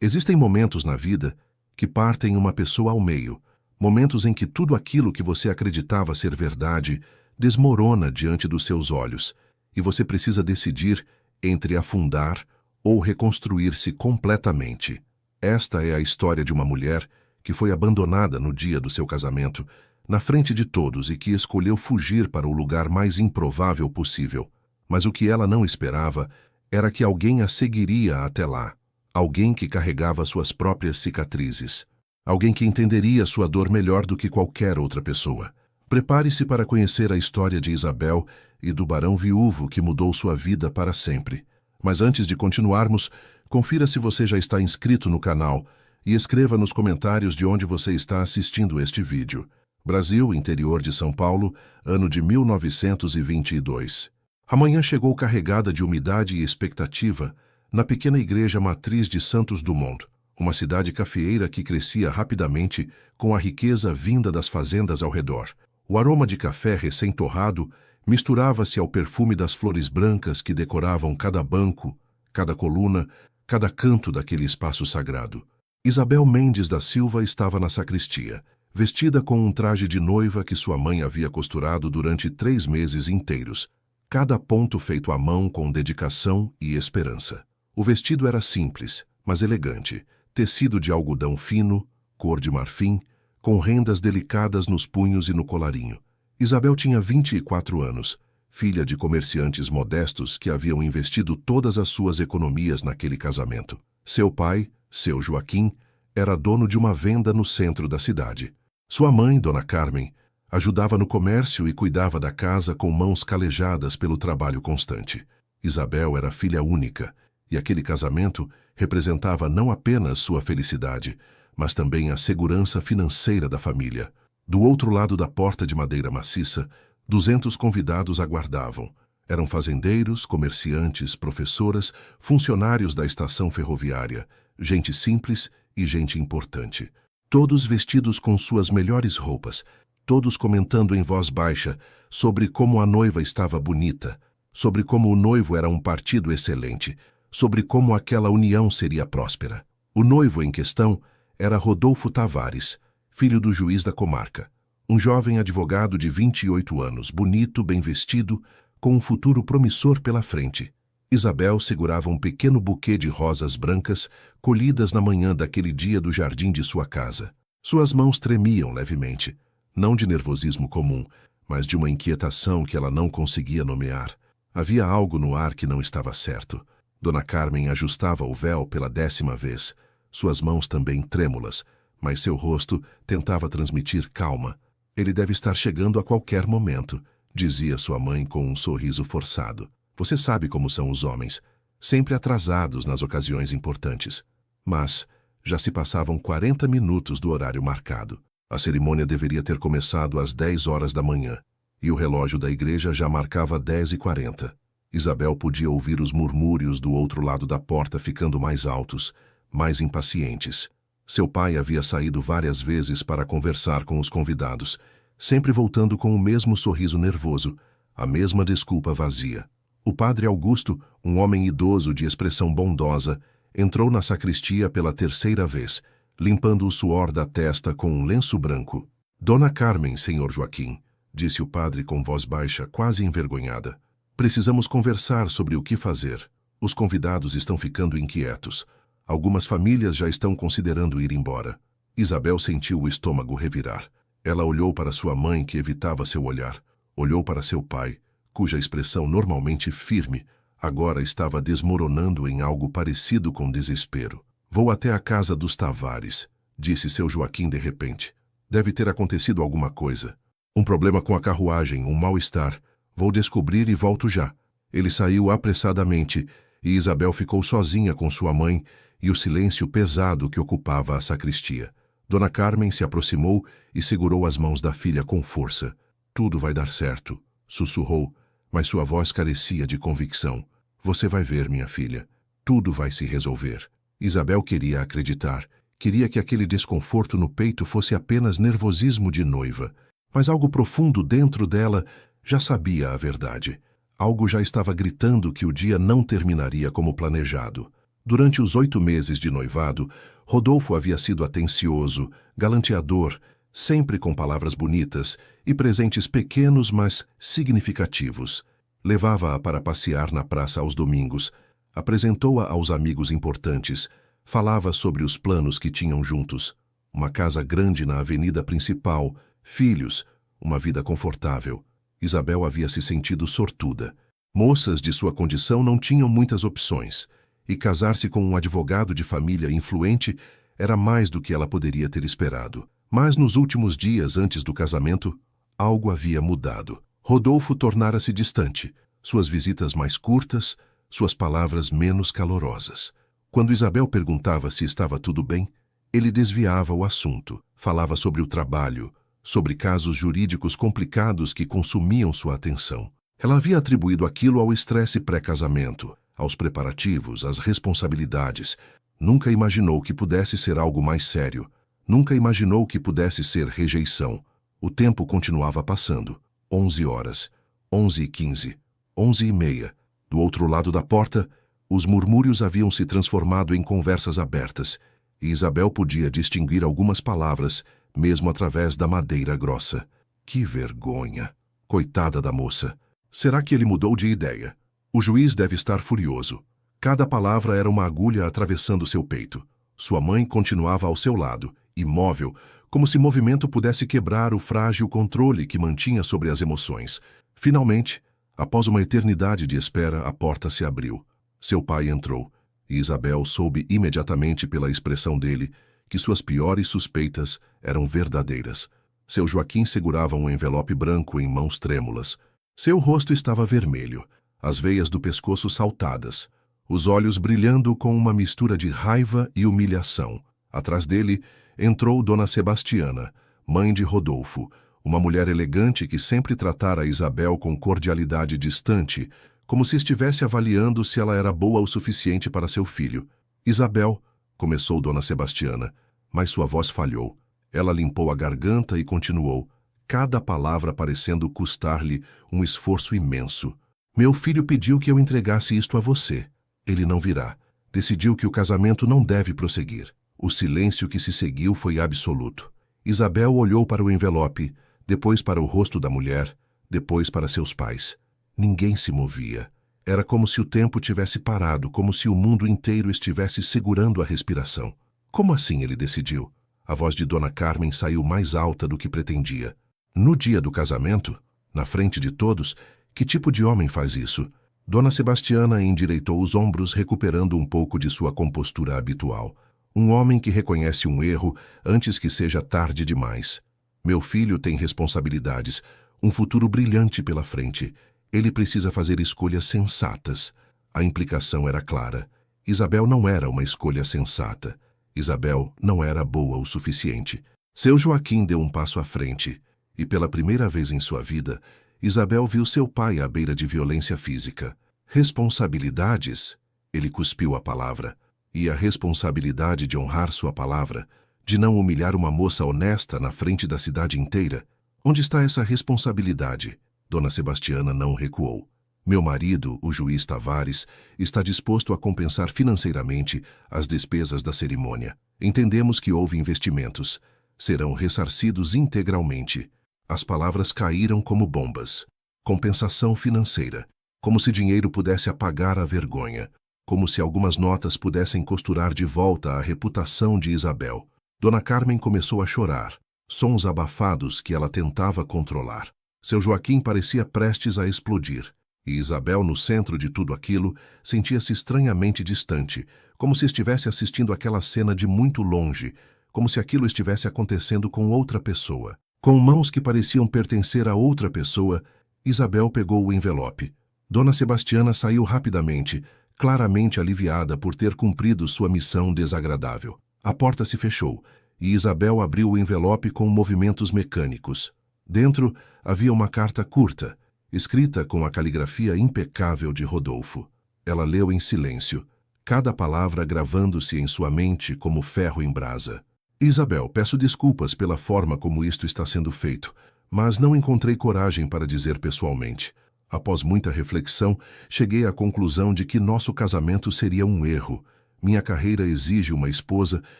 Existem momentos na vida que partem uma pessoa ao meio, momentos em que tudo aquilo que você acreditava ser verdade desmorona diante dos seus olhos, e você precisa decidir entre afundar ou reconstruir-se completamente. Esta é a história de uma mulher que foi abandonada no dia do seu casamento, na frente de todos, e que escolheu fugir para o lugar mais improvável possível. Mas o que ela não esperava era que alguém a seguiria até lá. Alguém que carregava suas próprias cicatrizes. Alguém que entenderia sua dor melhor do que qualquer outra pessoa. Prepare-se para conhecer a história de Isabel e do barão viúvo que mudou sua vida para sempre. Mas antes de continuarmos, confira se você já está inscrito no canal e escreva nos comentários de onde você está assistindo este vídeo. Brasil, interior de São Paulo, ano de 1922. A manhã chegou carregada de umidade e expectativa na pequena igreja matriz de Santos Dumont, uma cidade cafeeira que crescia rapidamente com a riqueza vinda das fazendas ao redor. O aroma de café recém-torrado misturava-se ao perfume das flores brancas que decoravam cada banco, cada coluna, cada canto daquele espaço sagrado. Isabel Mendes da Silva estava na sacristia, vestida com um traje de noiva que sua mãe havia costurado durante 3 meses inteiros, cada ponto feito à mão com dedicação e esperança. O vestido era simples, mas elegante, tecido de algodão fino, cor de marfim, com rendas delicadas nos punhos e no colarinho. Isabel tinha 24 anos, filha de comerciantes modestos que haviam investido todas as suas economias naquele casamento. Seu pai, seu Joaquim, era dono de uma venda no centro da cidade. Sua mãe, Dona Carmen, ajudava no comércio e cuidava da casa com mãos calejadas pelo trabalho constante. Isabel era filha única, e aquele casamento representava não apenas sua felicidade, mas também a segurança financeira da família. Do outro lado da porta de madeira maciça, 200 convidados aguardavam. Eram fazendeiros, comerciantes, professoras, funcionários da estação ferroviária, gente simples e gente importante. Todos vestidos com suas melhores roupas, todos comentando em voz baixa sobre como a noiva estava bonita, sobre como o noivo era um partido excelente, sobre como aquela união seria próspera. O noivo em questão era Rodolfo Tavares, filho do juiz da comarca, um jovem advogado de 28 anos, bonito, bem vestido, com um futuro promissor pela frente. Isabel segurava um pequeno buquê de rosas brancas colhidas na manhã daquele dia do jardim de sua casa. Suas mãos tremiam levemente, não de nervosismo comum, mas de uma inquietação que ela não conseguia nomear. Havia algo no ar que não estava certo. Dona Carmen ajustava o véu pela 10ª vez, suas mãos também trêmulas, mas seu rosto tentava transmitir calma. Ele deve estar chegando a qualquer momento, dizia sua mãe com um sorriso forçado. Você sabe como são os homens, sempre atrasados nas ocasiões importantes. Mas já se passavam 40 minutos do horário marcado. A cerimônia deveria ter começado às 10 horas da manhã, e o relógio da igreja já marcava 10h40. Isabel podia ouvir os murmúrios do outro lado da porta ficando mais altos, mais impacientes. Seu pai havia saído várias vezes para conversar com os convidados, sempre voltando com o mesmo sorriso nervoso, a mesma desculpa vazia. O padre Augusto, um homem idoso de expressão bondosa, entrou na sacristia pela 3ª vez, limpando o suor da testa com um lenço branco. Dona Carmen, senhor Joaquim, disse o padre com voz baixa, quase envergonhada. Precisamos conversar sobre o que fazer. Os convidados estão ficando inquietos. Algumas famílias já estão considerando ir embora. Isabel sentiu o estômago revirar. Ela olhou para sua mãe, que evitava seu olhar. Olhou para seu pai, cuja expressão normalmente firme agora estava desmoronando em algo parecido com desespero. Vou até a casa dos Tavares, disse seu Joaquim de repente. Deve ter acontecido alguma coisa. Um problema com a carruagem, um mal-estar. Vou descobrir e volto já. Ele saiu apressadamente e Isabel ficou sozinha com sua mãe e o silêncio pesado que ocupava a sacristia. Dona Carmen se aproximou e segurou as mãos da filha com força. Tudo vai dar certo, sussurrou, mas sua voz carecia de convicção. Você vai ver, minha filha. Tudo vai se resolver. Isabel queria acreditar. Queria que aquele desconforto no peito fosse apenas nervosismo de noiva. Mas algo profundo dentro dela já sabia a verdade. Algo já estava gritando que o dia não terminaria como planejado. Durante os 8 meses de noivado, Rodolfo havia sido atencioso, galanteador, sempre com palavras bonitas e presentes pequenos, mas significativos. Levava-a para passear na praça aos domingos, apresentou-a aos amigos importantes, falava sobre os planos que tinham juntos. Uma casa grande na avenida principal, filhos, uma vida confortável. Isabel havia se sentido sortuda. Moças de sua condição não tinham muitas opções, e casar-se com um advogado de família influente era mais do que ela poderia ter esperado. Mas nos últimos dias antes do casamento, algo havia mudado. Rodolfo tornara-se distante, suas visitas mais curtas, suas palavras menos calorosas. Quando Isabel perguntava se estava tudo bem, ele desviava o assunto, falava sobre o trabalho, sobre casos jurídicos complicados que consumiam sua atenção. Ela havia atribuído aquilo ao estresse pré-casamento, aos preparativos, às responsabilidades. Nunca imaginou que pudesse ser algo mais sério. Nunca imaginou que pudesse ser rejeição. O tempo continuava passando. 11 horas, 11h15, 11h30. Do outro lado da porta, os murmúrios haviam se transformado em conversas abertas, e Isabel podia distinguir algumas palavras, mesmo através da madeira grossa. Que vergonha! Coitada da moça! Será que ele mudou de ideia? O juiz deve estar furioso. Cada palavra era uma agulha atravessando seu peito. Sua mãe continuava ao seu lado, imóvel, como se movimento pudesse quebrar o frágil controle que mantinha sobre as emoções. Finalmente, após uma eternidade de espera, a porta se abriu. Seu pai entrou, e Isabel soube imediatamente pela expressão dele que suas piores suspeitas eram verdadeiras. Seu Joaquim segurava um envelope branco em mãos trêmulas. Seu rosto estava vermelho, as veias do pescoço saltadas, os olhos brilhando com uma mistura de raiva e humilhação. Atrás dele entrou Dona Sebastiana, mãe de Rodolfo, uma mulher elegante que sempre tratara Isabel com cordialidade distante, como se estivesse avaliando se ela era boa o suficiente para seu filho. Isabel, começou Dona Sebastiana, mas sua voz falhou. Ela limpou a garganta e continuou, cada palavra parecendo custar-lhe um esforço imenso. Meu filho pediu que eu entregasse isto a você. Ele não virá. Decidiu que o casamento não deve prosseguir. O silêncio que se seguiu foi absoluto. Isabel olhou para o envelope, depois para o rosto da mulher, depois para seus pais. Ninguém se movia. Era como se o tempo tivesse parado, como se o mundo inteiro estivesse segurando a respiração. Como assim ele decidiu? A voz de Dona Carmen saiu mais alta do que pretendia. No dia do casamento, na frente de todos, que tipo de homem faz isso? Dona Sebastiana endireitou os ombros, recuperando um pouco de sua compostura habitual. Um homem que reconhece um erro antes que seja tarde demais. Meu filho tem responsabilidades, um futuro brilhante pela frente. Ele precisa fazer escolhas sensatas. A implicação era clara. Isabel não era uma escolha sensata. Isabel não era boa o suficiente. Seu Joaquim deu um passo à frente, e pela primeira vez em sua vida, Isabel viu seu pai à beira de violência física. Responsabilidades? Ele cuspiu a palavra. E a responsabilidade de honrar sua palavra, de não humilhar uma moça honesta na frente da cidade inteira. Onde está essa responsabilidade? Dona Sebastiana não recuou. Meu marido, o juiz Tavares, está disposto a compensar financeiramente as despesas da cerimônia. Entendemos que houve investimentos. Serão ressarcidos integralmente. As palavras caíram como bombas. Compensação financeira. Como se dinheiro pudesse apagar a vergonha. Como se algumas notas pudessem costurar de volta a reputação de Isabel. Dona Carmen começou a chorar, sons abafados que ela tentava controlar. Seu Joaquim parecia prestes a explodir, e Isabel, no centro de tudo aquilo, sentia-se estranhamente distante, como se estivesse assistindo aquela cena de muito longe, como se aquilo estivesse acontecendo com outra pessoa. Com mãos que pareciam pertencer a outra pessoa, Isabel pegou o envelope. Dona Sebastiana saiu rapidamente, claramente aliviada por ter cumprido sua missão desagradável. A porta se fechou, e Isabel abriu o envelope com movimentos mecânicos. Dentro havia uma carta curta, escrita com a caligrafia impecável de Rodolfo. Ela leu em silêncio, cada palavra gravando-se em sua mente como ferro em brasa. Isabel, peço desculpas pela forma como isto está sendo feito, mas não encontrei coragem para dizer pessoalmente. Após muita reflexão, cheguei à conclusão de que nosso casamento seria um erro. Minha carreira exige uma esposa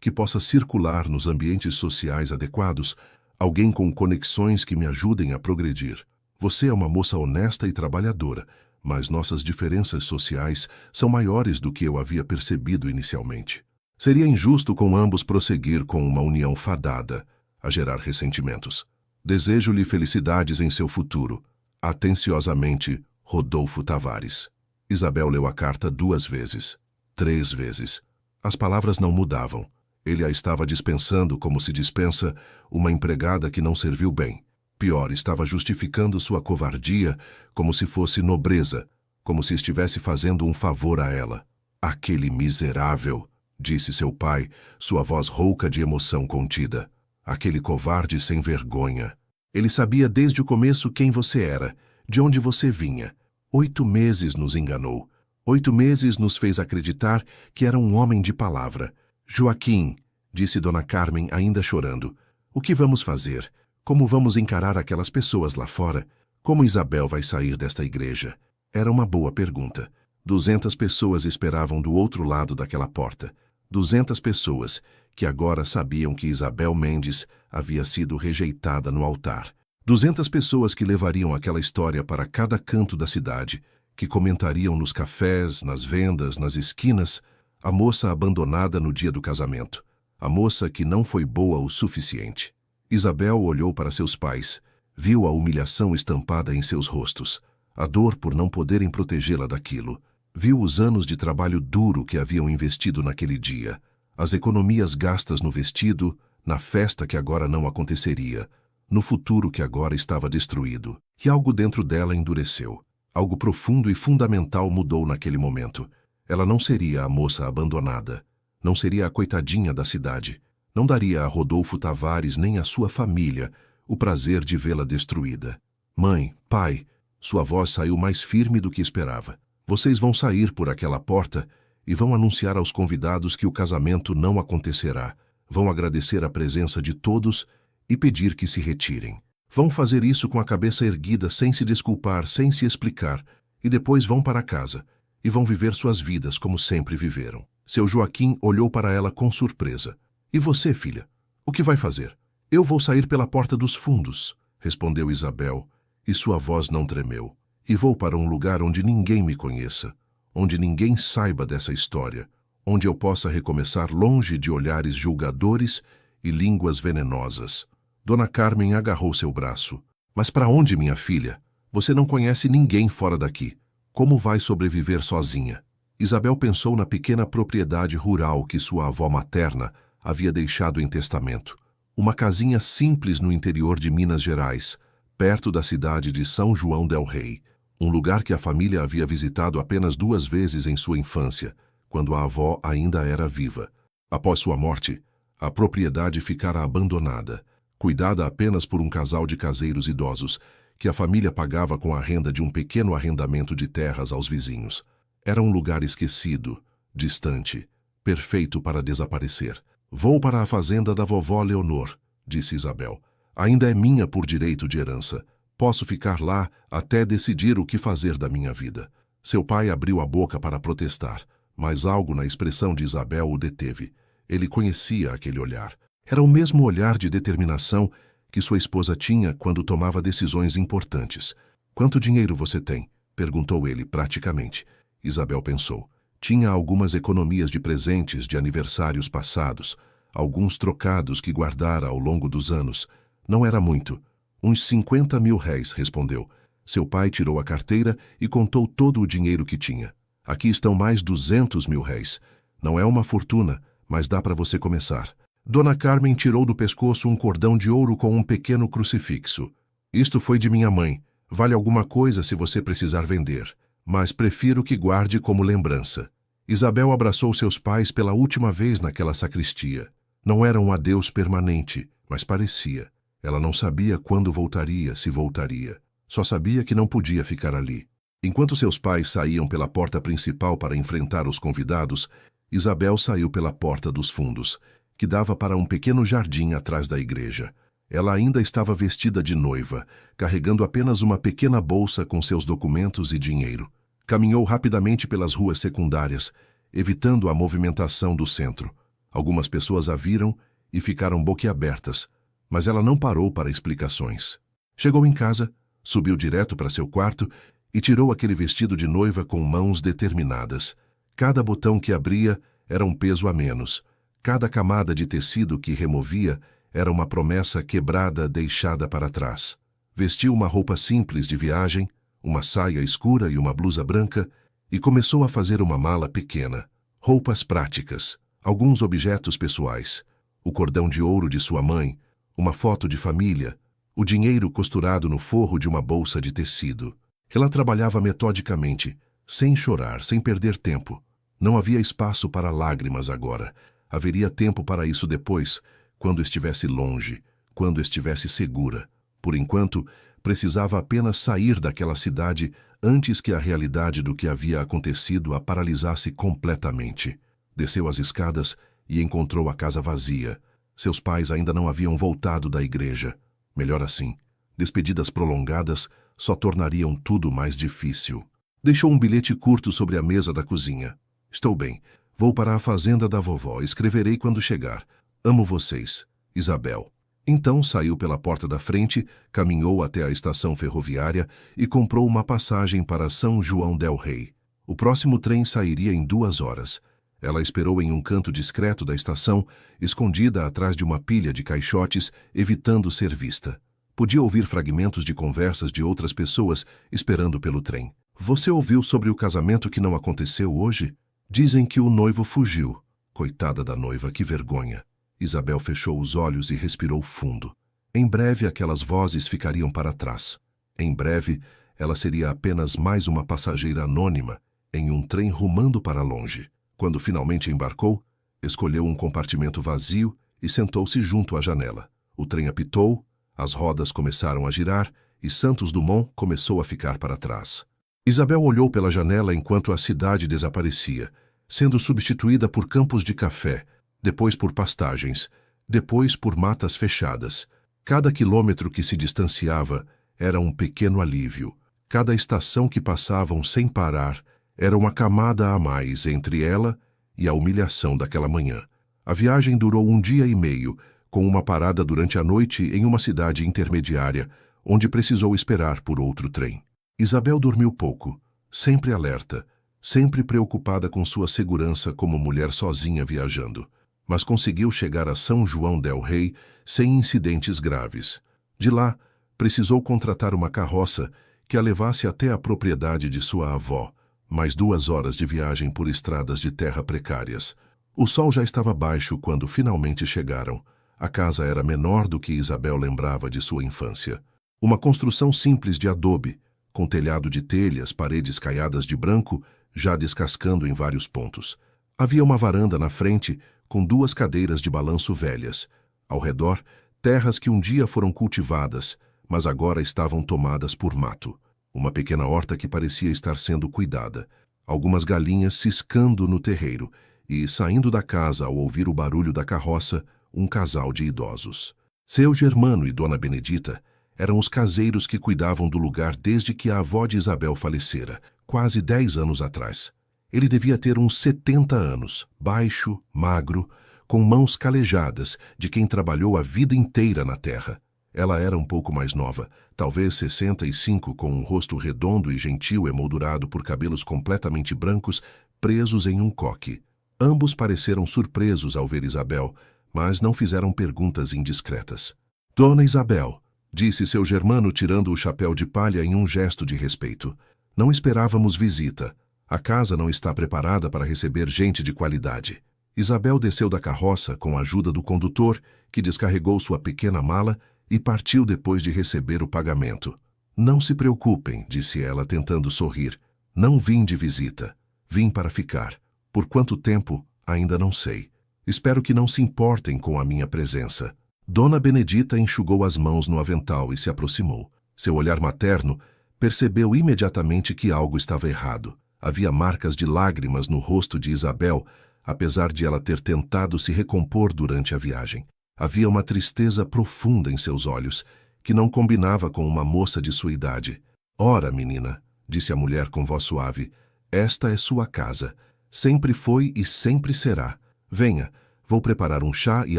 que possa circular nos ambientes sociais adequados, alguém com conexões que me ajudem a progredir. Você é uma moça honesta e trabalhadora, mas nossas diferenças sociais são maiores do que eu havia percebido inicialmente. Seria injusto com ambos prosseguir com uma união fadada a gerar ressentimentos. Desejo-lhe felicidades em seu futuro. Atenciosamente, Rodolfo Tavares. Isabel leu a carta 2 vezes, 3 vezes. As palavras não mudavam. Ele a estava dispensando como se dispensa uma empregada que não serviu bem. Pior, estava justificando sua covardia como se fosse nobreza, como se estivesse fazendo um favor a ela. Aquele miserável, disse seu pai, sua voz rouca de emoção contida. Aquele covarde sem vergonha. Ele sabia desde o começo quem você era, de onde você vinha. 8 meses nos enganou. 8 meses nos fez acreditar que era um homem de palavra. Joaquim, disse Dona Carmen ainda chorando, o que vamos fazer? Como vamos encarar aquelas pessoas lá fora? Como Isabel vai sair desta igreja? Era uma boa pergunta. 200 pessoas esperavam do outro lado daquela porta. 200 pessoas que agora sabiam que Isabel Mendes havia sido rejeitada no altar. 200 pessoas que levariam aquela história para cada canto da cidade, que comentariam nos cafés, nas vendas, nas esquinas, a moça abandonada no dia do casamento, a moça que não foi boa o suficiente. Isabel olhou para seus pais, viu a humilhação estampada em seus rostos, a dor por não poderem protegê-la daquilo, viu os anos de trabalho duro que haviam investido naquele dia, as economias gastas no vestido, na festa que agora não aconteceria, no futuro que agora estava destruído. E algo dentro dela endureceu. Algo profundo e fundamental mudou naquele momento. Ela não seria a moça abandonada, não seria a coitadinha da cidade, não daria a Rodolfo Tavares nem à sua família o prazer de vê-la destruída. Mãe, pai, sua voz saiu mais firme do que esperava. Vocês vão sair por aquela porta e vão anunciar aos convidados que o casamento não acontecerá. Vão agradecer a presença de todos e pedir que se retirem. Vão fazer isso com a cabeça erguida, sem se desculpar, sem se explicar, e depois vão para casa e vão viver suas vidas como sempre viveram. Seu Joaquim olhou para ela com surpresa. E você, filha? O que vai fazer? Eu vou sair pela porta dos fundos, respondeu Isabel, e sua voz não tremeu. E vou para um lugar onde ninguém me conheça, onde ninguém saiba dessa história, onde eu possa recomeçar longe de olhares julgadores e línguas venenosas. Dona Carmen agarrou seu braço. Mas para onde, minha filha? Você não conhece ninguém fora daqui. Como vai sobreviver sozinha? Isabel pensou na pequena propriedade rural que sua avó materna havia deixado em testamento. Uma casinha simples no interior de Minas Gerais, perto da cidade de São João del Rei, um lugar que a família havia visitado apenas 2 vezes em sua infância, quando a avó ainda era viva. Após sua morte, a propriedade ficara abandonada, cuidada apenas por um casal de caseiros idosos, que a família pagava com a renda de um pequeno arrendamento de terras aos vizinhos. Era um lugar esquecido, distante, perfeito para desaparecer. Vou para a fazenda da vovó Leonor, disse Isabel. Ainda é minha por direito de herança. Posso ficar lá até decidir o que fazer da minha vida. Seu pai abriu a boca para protestar, mas algo na expressão de Isabel o deteve. Ele conhecia aquele olhar. Era o mesmo olhar de determinação que sua esposa tinha quando tomava decisões importantes. Quanto dinheiro você tem? Perguntou ele praticamente. Isabel pensou. Tinha algumas economias de presentes de aniversários passados, alguns trocados que guardara ao longo dos anos. Não era muito. Uns 50 mil réis, respondeu. Seu pai tirou a carteira e contou todo o dinheiro que tinha. Aqui estão mais 200 mil réis. Não é uma fortuna, mas dá para você começar. Dona Carmen tirou do pescoço um cordão de ouro com um pequeno crucifixo. Isto foi de minha mãe. Vale alguma coisa se você precisar vender, mas prefiro que guarde como lembrança. Isabel abraçou seus pais pela última vez naquela sacristia. Não era um adeus permanente, mas parecia. Ela não sabia quando voltaria, se voltaria. Só sabia que não podia ficar ali. Enquanto seus pais saíam pela porta principal para enfrentar os convidados, Isabel saiu pela porta dos fundos, que dava para um pequeno jardim atrás da igreja. Ela ainda estava vestida de noiva, carregando apenas uma pequena bolsa com seus documentos e dinheiro. Caminhou rapidamente pelas ruas secundárias evitando a movimentação do centro. Algumas pessoas a viram e ficaram boquiabertas, mas ela não parou para explicações. Chegou em casa, subiu direto para seu quarto e tirou aquele vestido de noiva com mãos determinadas. Cada botão que abria era um peso a menos. Cada camada de tecido que removia era uma promessa quebrada deixada para trás. Vestiu uma roupa simples de viagem, uma saia escura e uma blusa branca, e começou a fazer uma mala pequena. Roupas práticas, alguns objetos pessoais, o cordão de ouro de sua mãe, uma foto de família, o dinheiro costurado no forro de uma bolsa de tecido. Ela trabalhava metodicamente, sem chorar, sem perder tempo. Não havia espaço para lágrimas agora. Haveria tempo para isso depois, quando estivesse longe, quando estivesse segura. Por enquanto, precisava apenas sair daquela cidade antes que a realidade do que havia acontecido a paralisasse completamente. Desceu as escadas e encontrou a casa vazia. Seus pais ainda não haviam voltado da igreja. Melhor assim. Despedidas prolongadas só tornariam tudo mais difícil. Deixou um bilhete curto sobre a mesa da cozinha. Estou bem. Vou para a fazenda da vovó. Escreverei quando chegar. Amo vocês. Isabel. Então saiu pela porta da frente, caminhou até a estação ferroviária e comprou uma passagem para São João del Rei. O próximo trem sairia em 2 horas. Ela esperou em um canto discreto da estação, escondida atrás de uma pilha de caixotes, evitando ser vista. Podia ouvir fragmentos de conversas de outras pessoas esperando pelo trem. Você ouviu sobre o casamento que não aconteceu hoje? Dizem que o noivo fugiu. Coitada da noiva, que vergonha. Isabel fechou os olhos e respirou fundo. Em breve aquelas vozes ficariam para trás. Em breve ela seria apenas mais uma passageira anônima em um trem rumando para longe. Quando finalmente embarcou, escolheu um compartimento vazio e sentou-se junto à janela. O trem apitou, as rodas começaram a girar e Santos Dumont começou a ficar para trás. Isabel olhou pela janela enquanto a cidade desaparecia, sendo substituída por campos de café, depois por pastagens, depois por matas fechadas. Cada quilômetro que se distanciava era um pequeno alívio. Cada estação que passavam sem parar era uma camada a mais entre ela e a humilhação daquela manhã. A viagem durou 1 dia e meio, com uma parada durante a noite em uma cidade intermediária, onde precisou esperar por outro trem. Isabel dormiu pouco, sempre alerta, sempre preocupada com sua segurança como mulher sozinha viajando. Mas conseguiu chegar a São João del Rei sem incidentes graves. De lá, precisou contratar uma carroça que a levasse até a propriedade de sua avó, mais 2 horas de viagem por estradas de terra precárias. O sol já estava baixo quando finalmente chegaram. A casa era menor do que Isabel lembrava de sua infância. Uma construção simples de adobe, com telhado de telhas, paredes caiadas de branco, já descascando em vários pontos. Havia uma varanda na frente, com 2 cadeiras de balanço velhas. Ao redor, terras que um dia foram cultivadas, mas agora estavam tomadas por mato. Uma pequena horta que parecia estar sendo cuidada. Algumas galinhas ciscando no terreiro e, saindo da casa ao ouvir o barulho da carroça, um casal de idosos. Seu Germano e Dona Benedita eram os caseiros que cuidavam do lugar desde que a avó de Isabel falecera, quase 10 anos atrás. Ele devia ter uns 70 anos, baixo, magro, com mãos calejadas, de quem trabalhou a vida inteira na terra. Ela era um pouco mais nova, talvez 65, com um rosto redondo e gentil emoldurado por cabelos completamente brancos, presos em um coque. Ambos pareceram surpresos ao ver Isabel, mas não fizeram perguntas indiscretas. Dona Isabel, disse seu Germano tirando o chapéu de palha em um gesto de respeito. Não esperávamos visita. A casa não está preparada para receber gente de qualidade. Isabel desceu da carroça com a ajuda do condutor, que descarregou sua pequena mala e partiu depois de receber o pagamento. Não se preocupem, disse ela tentando sorrir. Não vim de visita. Vim para ficar. Por quanto tempo, ainda não sei. Espero que não se importem com a minha presença. Dona Benedita enxugou as mãos no avental e se aproximou. Seu olhar materno percebeu imediatamente que algo estava errado. Havia marcas de lágrimas no rosto de Isabel, apesar de ela ter tentado se recompor durante a viagem. Havia uma tristeza profunda em seus olhos, que não combinava com uma moça de sua idade. Ora, menina, disse a mulher com voz suave, esta é sua casa. Sempre foi e sempre será. Venha, vou preparar um chá e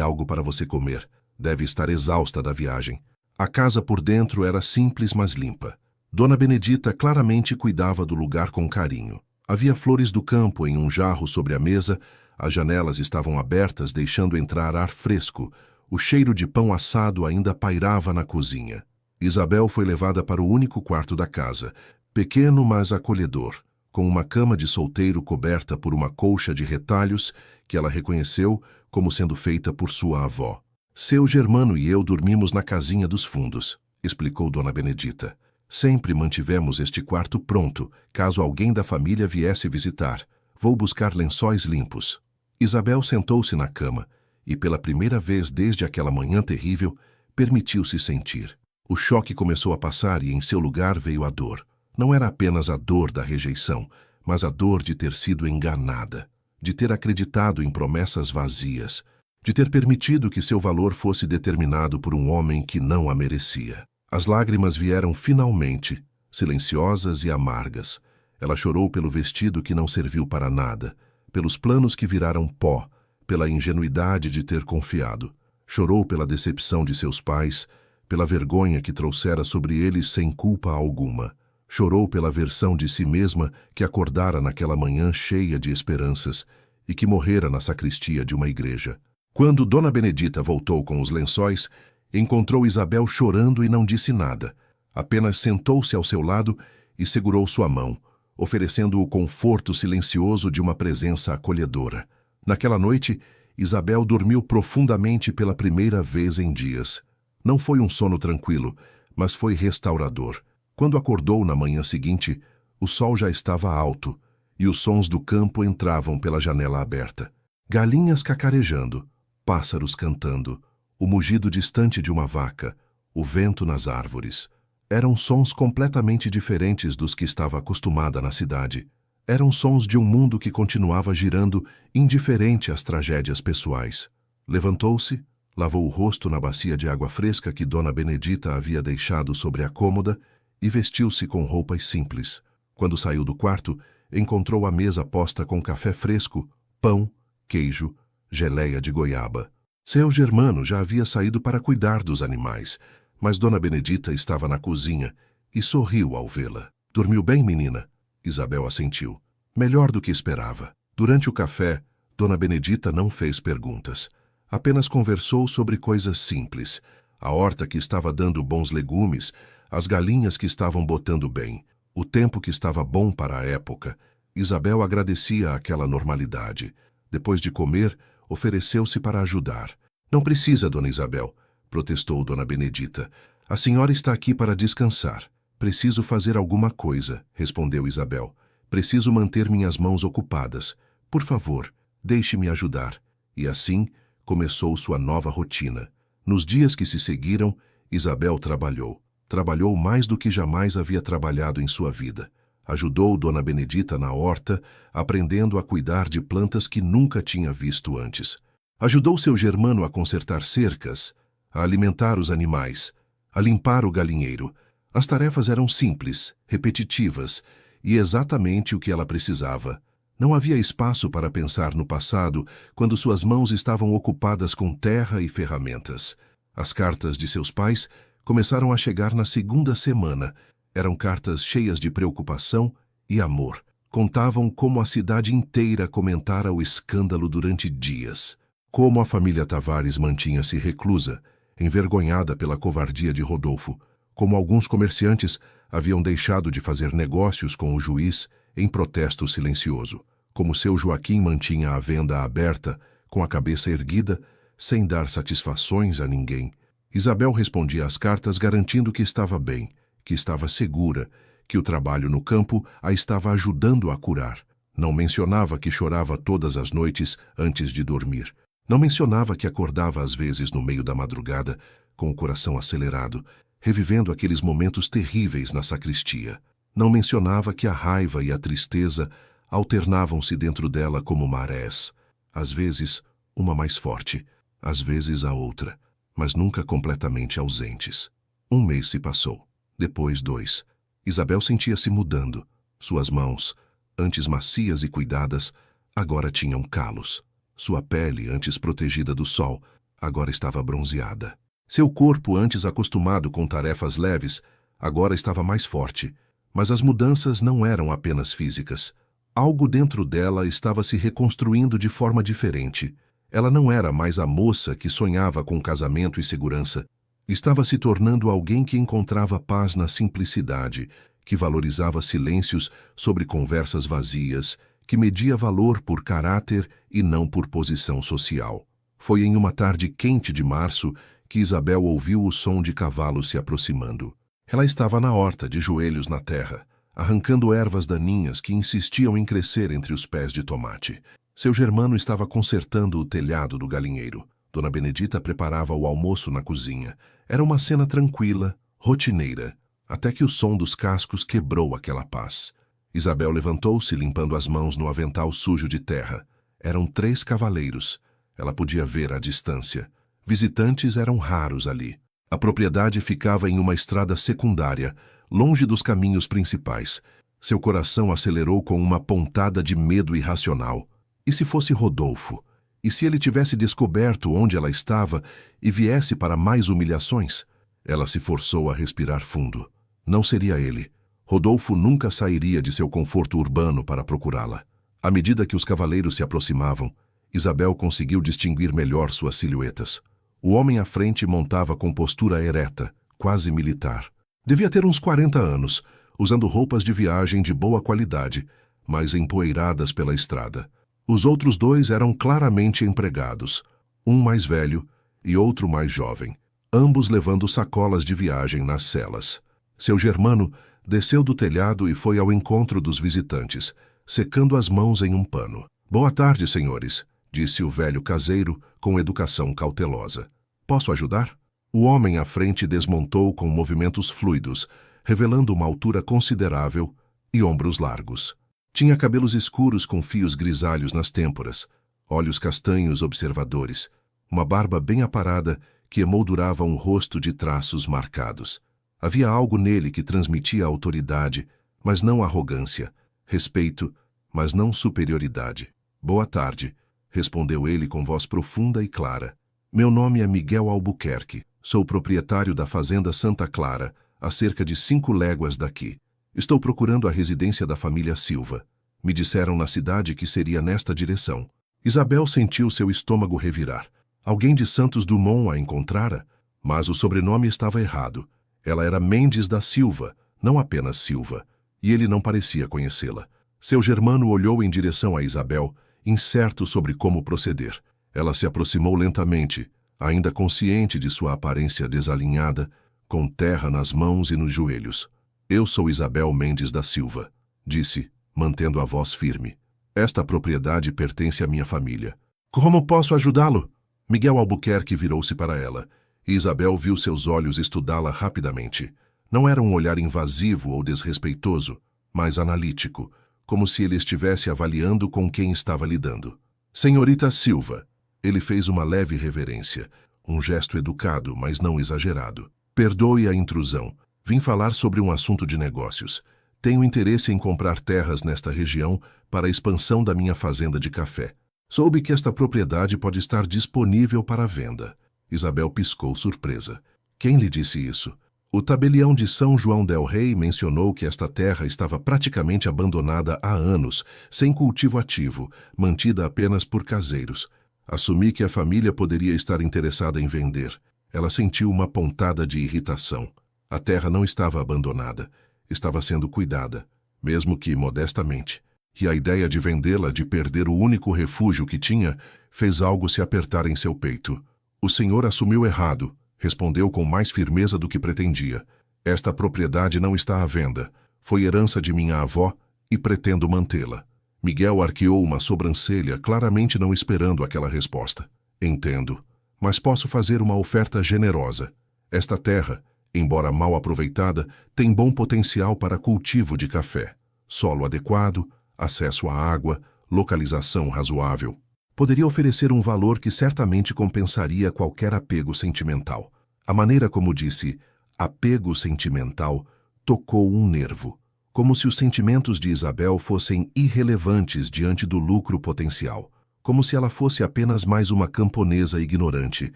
algo para você comer. Deve estar exausta da viagem. A casa por dentro era simples, mas limpa. Dona Benedita claramente cuidava do lugar com carinho. Havia flores do campo em um jarro sobre a mesa, as janelas estavam abertas, deixando entrar ar fresco. O cheiro de pão assado ainda pairava na cozinha. Isabel foi levada para o único quarto da casa, pequeno mas acolhedor, com uma cama de solteiro coberta por uma colcha de retalhos que ela reconheceu como sendo feita por sua avó. Seu Germano e eu dormimos na casinha dos fundos, explicou Dona Benedita. Sempre mantivemos este quarto pronto, caso alguém da família viesse visitar. Vou buscar lençóis limpos. Isabel sentou-se na cama e, pela primeira vez desde aquela manhã terrível, permitiu-se sentir. O choque começou a passar e em seu lugar veio a dor. Não era apenas a dor da rejeição, mas a dor de ter sido enganada, de ter acreditado em promessas vazias, de ter permitido que seu valor fosse determinado por um homem que não a merecia. As lágrimas vieram finalmente, silenciosas e amargas. Ela chorou pelo vestido que não serviu para nada, pelos planos que viraram pó, pela ingenuidade de ter confiado. Chorou pela decepção de seus pais, pela vergonha que trouxera sobre eles sem culpa alguma. Chorou pela versão de si mesma que acordara naquela manhã cheia de esperanças e que morrera na sacristia de uma igreja. Quando Dona Benedita voltou com os lençóis, encontrou Isabel chorando e não disse nada. Apenas sentou-se ao seu lado e segurou sua mão, oferecendo o conforto silencioso de uma presença acolhedora. Naquela noite, Isabel dormiu profundamente pela primeira vez em dias. Não foi um sono tranquilo, mas foi restaurador. Quando acordou na manhã seguinte, o sol já estava alto e os sons do campo entravam pela janela aberta. Galinhas cacarejando, pássaros cantando, o mugido distante de uma vaca, o vento nas árvores. Eram sons completamente diferentes dos que estava acostumada na cidade. Eram sons de um mundo que continuava girando indiferente às tragédias pessoais. Levantou-se, lavou o rosto na bacia de água fresca que Dona Benedita havia deixado sobre a cômoda e vestiu-se com roupas simples. Quando saiu do quarto, encontrou a mesa posta com café fresco, pão, queijo, geleia de goiaba. Seu Germano já havia saído para cuidar dos animais, mas Dona Benedita estava na cozinha e sorriu ao vê-la. "Dormiu bem, menina?" Isabel assentiu. Melhor do que esperava. Durante o café, Dona Benedita não fez perguntas. Apenas conversou sobre coisas simples. A horta que estava dando bons legumes, as galinhas que estavam botando bem, o tempo que estava bom para a época. Isabel agradecia aquela normalidade. Depois de comer, ofereceu-se para ajudar. "Não precisa, Dona Isabel", protestou Dona Benedita. "A senhora está aqui para descansar." "Preciso fazer alguma coisa", respondeu Isabel. "Preciso manter minhas mãos ocupadas. Por favor, deixe-me ajudar." E assim começou sua nova rotina. Nos dias que se seguiram, Isabel trabalhou. Trabalhou mais do que jamais havia trabalhado em sua vida. Ajudou Dona Benedita na horta, aprendendo a cuidar de plantas que nunca tinha visto antes. Ajudou seu Germano a consertar cercas, a alimentar os animais, a limpar o galinheiro. As tarefas eram simples, repetitivas e exatamente o que ela precisava. Não havia espaço para pensar no passado quando suas mãos estavam ocupadas com terra e ferramentas. As cartas de seus pais começaram a chegar na segunda semana. Eram cartas cheias de preocupação e amor. Contavam como a cidade inteira comentara o escândalo durante dias. Como a família Tavares mantinha-se reclusa, envergonhada pela covardia de Rodolfo. Como alguns comerciantes haviam deixado de fazer negócios com o juiz em protesto silencioso. Como seu Joaquim mantinha a venda aberta, com a cabeça erguida, sem dar satisfações a ninguém. Isabel respondia às cartas garantindo que estava bem, que estava segura, que o trabalho no campo a estava ajudando a curar. Não mencionava que chorava todas as noites antes de dormir. Não mencionava que acordava às vezes no meio da madrugada, com o coração acelerado, revivendo aqueles momentos terríveis na sacristia. Não mencionava que a raiva e a tristeza alternavam-se dentro dela como marés. Às vezes, uma mais forte, às vezes a outra, mas nunca completamente ausentes. Um mês se passou. Depois 2. Isabel sentia-se mudando. Suas mãos, antes macias e cuidadas, agora tinham calos. Sua pele, antes protegida do sol, agora estava bronzeada. Seu corpo, antes acostumado com tarefas leves, agora estava mais forte. Mas as mudanças não eram apenas físicas. Algo dentro dela estava se reconstruindo de forma diferente. Ela não era mais a moça que sonhava com casamento e segurança. Estava se tornando alguém que encontrava paz na simplicidade, que valorizava silêncios sobre conversas vazias, que media valor por caráter e não por posição social. Foi em uma tarde quente de março que Isabel ouviu o som de cavalos se aproximando. Ela estava na horta, de joelhos na terra, arrancando ervas daninhas que insistiam em crescer entre os pés de tomate. Seu Germano estava consertando o telhado do galinheiro. Dona Benedita preparava o almoço na cozinha. Era uma cena tranquila, rotineira, até que o som dos cascos quebrou aquela paz. Isabel levantou-se, limpando as mãos no avental sujo de terra. Eram 3 cavaleiros. Ela podia ver à distância. Visitantes eram raros ali. A propriedade ficava em uma estrada secundária, longe dos caminhos principais. Seu coração acelerou com uma pontada de medo irracional. E se fosse Rodolfo? E se ele tivesse descoberto onde ela estava e viesse para mais humilhações? Ela se forçou a respirar fundo. Não seria ele. Rodolfo nunca sairia de seu conforto urbano para procurá-la. À medida que os cavaleiros se aproximavam, Isabel conseguiu distinguir melhor suas silhuetas. O homem à frente montava com postura ereta, quase militar. Devia ter uns 40 anos, usando roupas de viagem de boa qualidade, mas empoeiradas pela estrada. Os outros 2 eram claramente empregados, um mais velho e outro mais jovem, ambos levando sacolas de viagem nas celas. Seu Germano desceu do telhado e foi ao encontro dos visitantes, secando as mãos em um pano. "Boa tarde, senhores", disse o velho caseiro com educação cautelosa. "Posso ajudar?" O homem à frente desmontou com movimentos fluidos, revelando uma altura considerável e ombros largos. Tinha cabelos escuros com fios grisalhos nas têmporas, olhos castanhos observadores, uma barba bem aparada que emoldurava um rosto de traços marcados. Havia algo nele que transmitia autoridade, mas não arrogância, respeito, mas não superioridade. "Boa tarde", respondeu ele com voz profunda e clara. "Meu nome é Miguel Albuquerque. Sou proprietário da fazenda Santa Clara, a cerca de 5 léguas daqui. Estou procurando a residência da família Silva. Me disseram na cidade que seria nesta direção." Isabel sentiu seu estômago revirar. Alguém de Santos Dumont a encontrara, mas o sobrenome estava errado. Ela era Mendes da Silva, não apenas Silva, e ele não parecia conhecê-la. Seu Germano olhou em direção a Isabel, incerto sobre como proceder. Ela se aproximou lentamente, ainda consciente de sua aparência desalinhada, com terra nas mãos e nos joelhos. "Eu sou Isabel Mendes da Silva", disse, mantendo a voz firme. "Esta propriedade pertence à minha família." "Como posso ajudá-lo?" Miguel Albuquerque virou-se para ela, e Isabel viu seus olhos estudá-la rapidamente. Não era um olhar invasivo ou desrespeitoso, mas analítico, como se ele estivesse avaliando com quem estava lidando. "Senhorita Silva", ele fez uma leve reverência, um gesto educado, mas não exagerado. "Perdoe a intrusão. Vim falar sobre um assunto de negócios. Tenho interesse em comprar terras nesta região para a expansão da minha fazenda de café. Soube que esta propriedade pode estar disponível para venda." Isabel piscou surpresa. "Quem lhe disse isso?" "O tabelião de São João del Rei mencionou que esta terra estava praticamente abandonada há anos, sem cultivo ativo, mantida apenas por caseiros. Assumi que a família poderia estar interessada em vender." Ela sentiu uma pontada de irritação. A terra não estava abandonada. Estava sendo cuidada, mesmo que modestamente. E a ideia de vendê-la, de perder o único refúgio que tinha, fez algo se apertar em seu peito. "O senhor assumiu errado", respondeu com mais firmeza do que pretendia. "Esta propriedade não está à venda. Foi herança de minha avó e pretendo mantê-la." Miguel arqueou uma sobrancelha, claramente não esperando aquela resposta. "Entendo, mas posso fazer uma oferta generosa. Esta terra, embora mal aproveitada, tem bom potencial para cultivo de café. Solo adequado, acesso à água, localização razoável. Poderia oferecer um valor que certamente compensaria qualquer apego sentimental." A maneira como disse "apego sentimental" tocou um nervo. como se os sentimentos de Isabel fossem irrelevantes diante do lucro potencial, como se ela fosse apenas mais uma camponesa ignorante,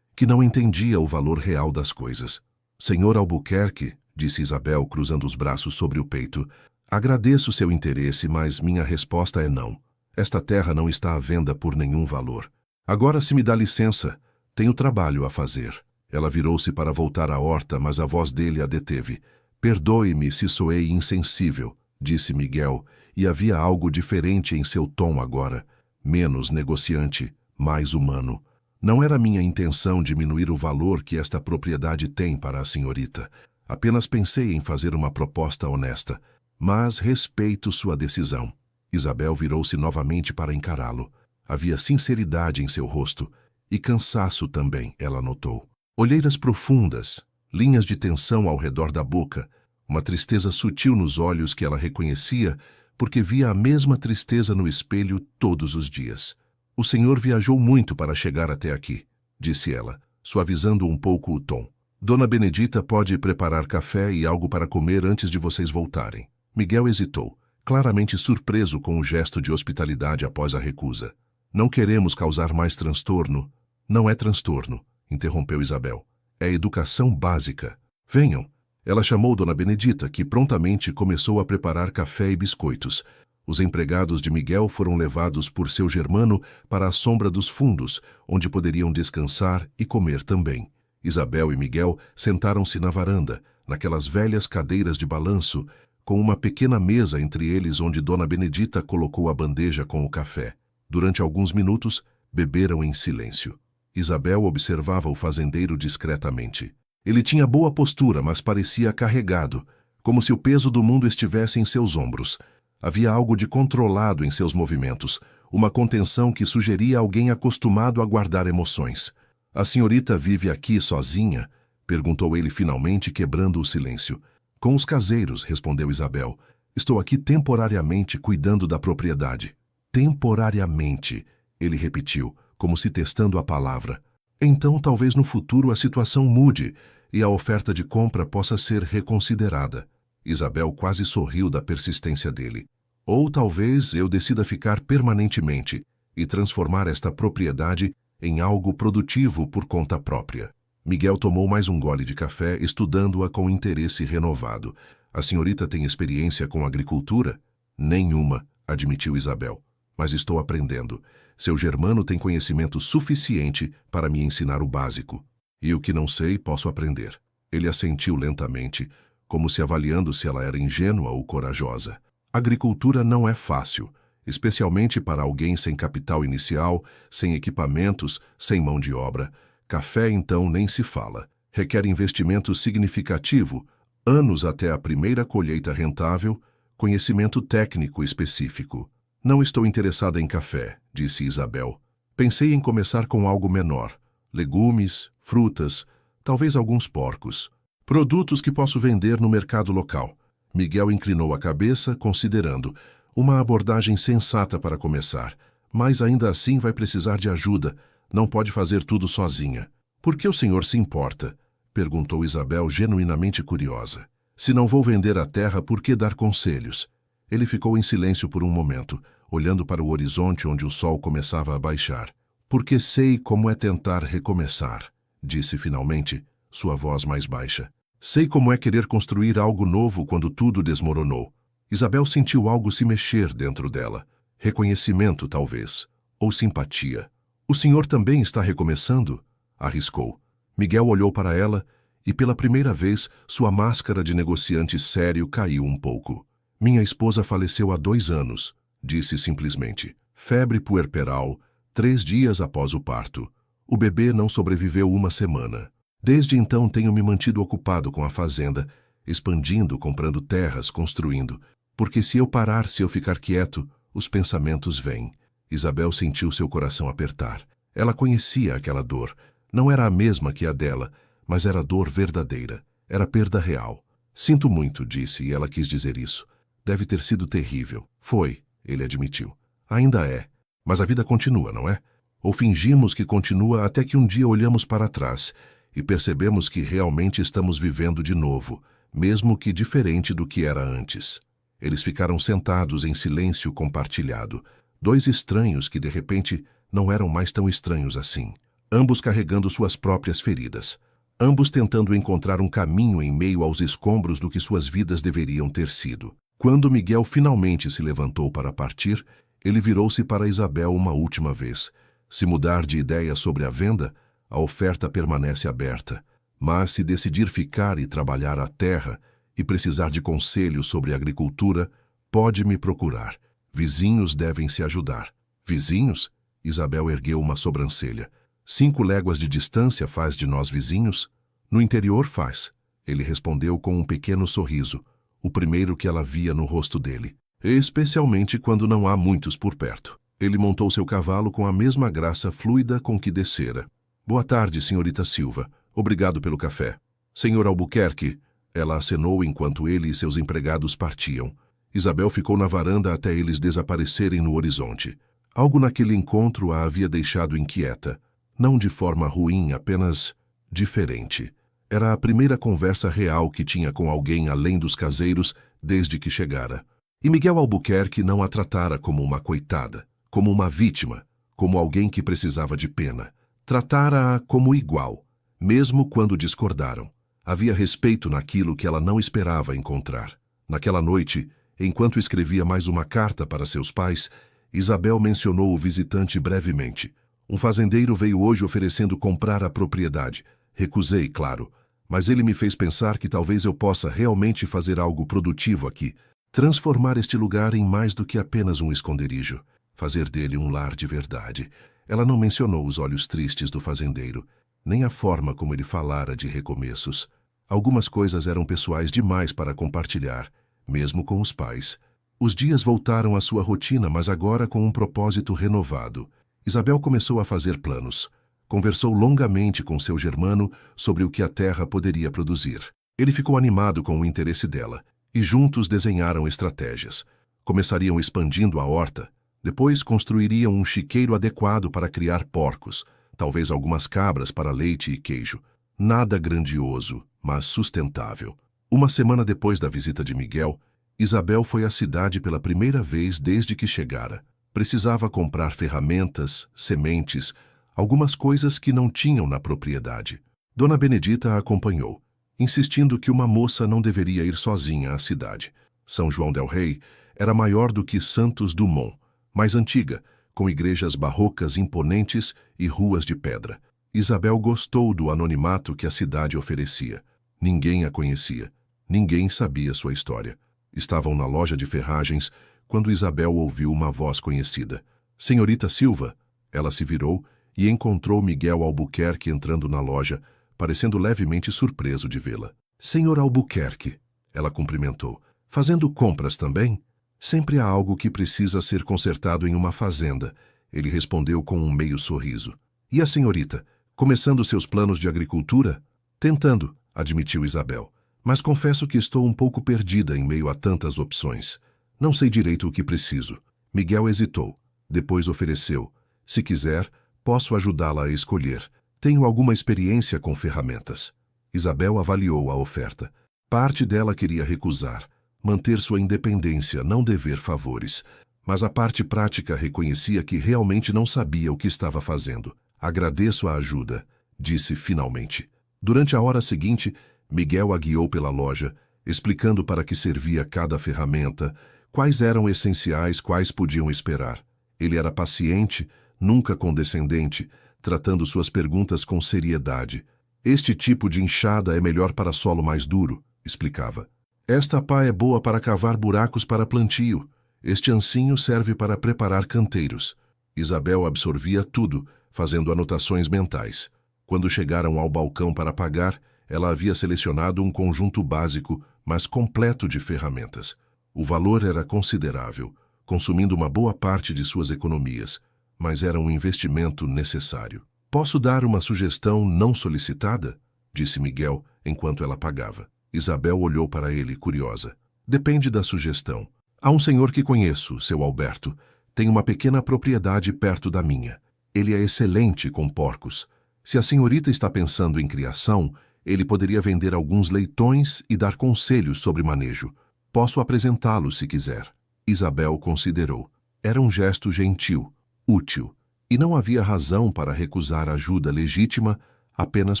que não entendia o valor real das coisas. Senhor Albuquerque, disse Isabel, cruzando os braços sobre o peito, agradeço seu interesse, mas minha resposta é não. Esta terra não está à venda por nenhum valor. Agora, se me dá licença, tenho trabalho a fazer. Ela virou-se para voltar à horta, mas a voz dele a deteve. Perdoe-me se soei insensível, disse Miguel, e havia algo diferente em seu tom agora. Menos negociante, mais humano. Não era minha intenção diminuir o valor que esta propriedade tem para a senhorita. Apenas pensei em fazer uma proposta honesta, mas respeito sua decisão. Isabel virou-se novamente para encará-lo. Havia sinceridade em seu rosto, e cansaço também, ela notou. Olheiras profundas, linhas de tensão ao redor da boca, uma tristeza sutil nos olhos que ela reconhecia porque via a mesma tristeza no espelho todos os dias. O senhor viajou muito para chegar até aqui, disse ela, suavizando um pouco o tom. Dona Benedita pode preparar café e algo para comer antes de vocês voltarem. Miguel hesitou, claramente surpreso com o gesto de hospitalidade após a recusa. Não queremos causar mais transtorno. Não é transtorno, interrompeu Isabel. É educação básica. Venham. Ela chamou Dona Benedita, que prontamente começou a preparar café e biscoitos. Os empregados de Miguel foram levados por seu germano para a sombra dos fundos, onde poderiam descansar e comer também. Isabel e Miguel sentaram-se na varanda, naquelas velhas cadeiras de balanço, com uma pequena mesa entre eles onde Dona Benedita colocou a bandeja com o café. Durante alguns minutos, beberam em silêncio. Isabel observava o fazendeiro discretamente. Ele tinha boa postura, mas parecia carregado, como se o peso do mundo estivesse em seus ombros. Havia algo de controlado em seus movimentos, uma contenção que sugeria alguém acostumado a guardar emoções. A senhorita vive aqui sozinha? Perguntou ele finalmente, quebrando o silêncio. Com os caseiros, respondeu Isabel. Estou aqui temporariamente cuidando da propriedade. Temporariamente, ele repetiu, como se testando a palavra. Então talvez no futuro a situação mude e a oferta de compra possa ser reconsiderada. Isabel quase sorriu da persistência dele. Ou talvez eu decida ficar permanentemente e transformar esta propriedade em algo produtivo por conta própria. Miguel tomou mais um gole de café, estudando-a com interesse renovado. A senhorita tem experiência com agricultura? Nenhuma, admitiu Isabel. Mas estou aprendendo. Seu germano tem conhecimento suficiente para me ensinar o básico. E o que não sei, posso aprender. Ele assentiu lentamente, como se avaliando se ela era ingênua ou corajosa. Agricultura não é fácil, especialmente para alguém sem capital inicial, sem equipamentos, sem mão de obra. Café, então, nem se fala. Requer investimento significativo, anos até a primeira colheita rentável, conhecimento técnico específico. Não estou interessada em café, disse Isabel. Pensei em começar com algo menor. Legumes, frutas, talvez alguns porcos. Produtos que posso vender no mercado local. Miguel inclinou a cabeça, considerando. Uma abordagem sensata para começar. Mas ainda assim vai precisar de ajuda. Não pode fazer tudo sozinha. Por que o senhor se importa? Perguntou Isabel, genuinamente curiosa. Se não vou vender a terra, por que dar conselhos? Ele ficou em silêncio por um momento, olhando para o horizonte onde o sol começava a baixar. Porque sei como é tentar recomeçar, disse finalmente, sua voz mais baixa. Sei como é querer construir algo novo quando tudo desmoronou. Isabel sentiu algo se mexer dentro dela. Reconhecimento, talvez. Ou simpatia. O senhor também está recomeçando? Arriscou. Miguel olhou para ela e, pela primeira vez, sua máscara de negociante sério caiu um pouco. Minha esposa faleceu há 2 anos, disse simplesmente. Febre puerperal, 3 dias após o parto. O bebê não sobreviveu 1 semana. Desde então tenho me mantido ocupado com a fazenda, expandindo, comprando terras, construindo. Porque se eu parar, se eu ficar quieto, os pensamentos vêm. Isabel sentiu seu coração apertar. Ela conhecia aquela dor. Não era a mesma que a dela, mas era dor verdadeira. Era perda real. Sinto muito, disse, e ela quis dizer isso. Deve ter sido terrível. Foi, ele admitiu. Ainda é. Mas a vida continua, não é? Ou fingimos que continua até que um dia olhamos para trás e percebemos que realmente estamos vivendo de novo, mesmo que diferente do que era antes. Eles ficaram sentados em silêncio compartilhado. Dois estranhos que, de repente, não eram mais tão estranhos assim. Ambos carregando suas próprias feridas. Ambos tentando encontrar um caminho em meio aos escombros do que suas vidas deveriam ter sido. Quando Miguel finalmente se levantou para partir, ele virou-se para Isabel uma última vez. Se mudar de ideia sobre a venda, a oferta permanece aberta. Mas se decidir ficar e trabalhar a terra e precisar de conselhos sobre agricultura, pode me procurar. Vizinhos devem se ajudar. Vizinhos? Isabel ergueu uma sobrancelha. 5 léguas de distância faz de nós vizinhos? No interior faz. Ele respondeu com um pequeno sorriso, o primeiro que ela via no rosto dele. Especialmente quando não há muitos por perto. Ele montou seu cavalo com a mesma graça fluida com que descera. Boa tarde, senhorita Silva. Obrigado pelo café. Senhor Albuquerque, ela acenou enquanto ele e seus empregados partiam. Isabel ficou na varanda até eles desaparecerem no horizonte. Algo naquele encontro a havia deixado inquieta. Não de forma ruim, apenas diferente. Era a primeira conversa real que tinha com alguém além dos caseiros desde que chegara. E Miguel Albuquerque não a tratara como uma coitada, como uma vítima, como alguém que precisava de pena. Tratara-a como igual, mesmo quando discordaram. Havia respeito naquilo que ela não esperava encontrar. Naquela noite, enquanto escrevia mais uma carta para seus pais, Isabel mencionou o visitante brevemente. Um fazendeiro veio hoje oferecendo comprar a propriedade. Recusei, claro, mas ele me fez pensar que talvez eu possa realmente fazer algo produtivo aqui, transformar este lugar em mais do que apenas um esconderijo, fazer dele um lar de verdade. Ela não mencionou os olhos tristes do fazendeiro, nem a forma como ele falara de recomeços. Algumas coisas eram pessoais demais para compartilhar, mesmo com os pais. Os dias voltaram à sua rotina, mas agora com um propósito renovado. Isabel começou a fazer planos. Conversou longamente com seu germano sobre o que a terra poderia produzir. Ele ficou animado com o interesse dela, e juntos desenharam estratégias. Começariam expandindo a horta, depois construiriam um chiqueiro adequado para criar porcos, talvez algumas cabras para leite e queijo. Nada grandioso, mas sustentável. Uma semana depois da visita de Miguel, Isabel foi à cidade pela primeira vez desde que chegara. Precisava comprar ferramentas, sementes, algumas coisas que não tinham na propriedade. Dona Benedita a acompanhou, insistindo que uma moça não deveria ir sozinha à cidade. São João del Rei era maior do que Santos Dumont, mais antiga, com igrejas barrocas imponentes e ruas de pedra. Isabel gostou do anonimato que a cidade oferecia. Ninguém a conhecia. Ninguém sabia sua história. Estavam na loja de ferragens quando Isabel ouviu uma voz conhecida. Senhorita Silva. Ela se virou e encontrou Miguel Albuquerque entrando na loja, parecendo levemente surpreso de vê-la. Senhor Albuquerque, ela cumprimentou. Fazendo compras também? Sempre há algo que precisa ser consertado em uma fazenda, ele respondeu com um meio sorriso. E a senhorita, começando seus planos de agricultura? Tentando, admitiu Isabel. Mas confesso que estou um pouco perdida em meio a tantas opções. Não sei direito o que preciso. Miguel hesitou. Depois ofereceu. Se quiser, posso ajudá-la a escolher. Tenho alguma experiência com ferramentas. Isabel avaliou a oferta. Parte dela queria recusar, manter sua independência, não dever favores. Mas a parte prática reconhecia que realmente não sabia o que estava fazendo. Agradeço a ajuda, disse finalmente. Durante a hora seguinte, Miguel a guiou pela loja, explicando para que servia cada ferramenta, quais eram essenciais, quais podiam esperar. Ele era paciente, nunca condescendente, tratando suas perguntas com seriedade. Este tipo de enxada é melhor para solo mais duro, explicava. Esta pá é boa para cavar buracos para plantio. Este ancinho serve para preparar canteiros. Isabel absorvia tudo, fazendo anotações mentais. Quando chegaram ao balcão para pagar, ela havia selecionado um conjunto básico, mas completo de ferramentas. O valor era considerável, consumindo uma boa parte de suas economias, mas era um investimento necessário. Posso dar uma sugestão não solicitada? Disse Miguel, enquanto ela pagava. Isabel olhou para ele, curiosa. Depende da sugestão. Há um senhor que conheço, seu Alberto. Tem uma pequena propriedade perto da minha. Ele é excelente com porcos. Se a senhorita está pensando em criação, ele poderia vender alguns leitões e dar conselhos sobre manejo. Posso apresentá-lo se quiser. Isabel considerou. Era um gesto gentil, útil, e não havia razão para recusar ajuda legítima apenas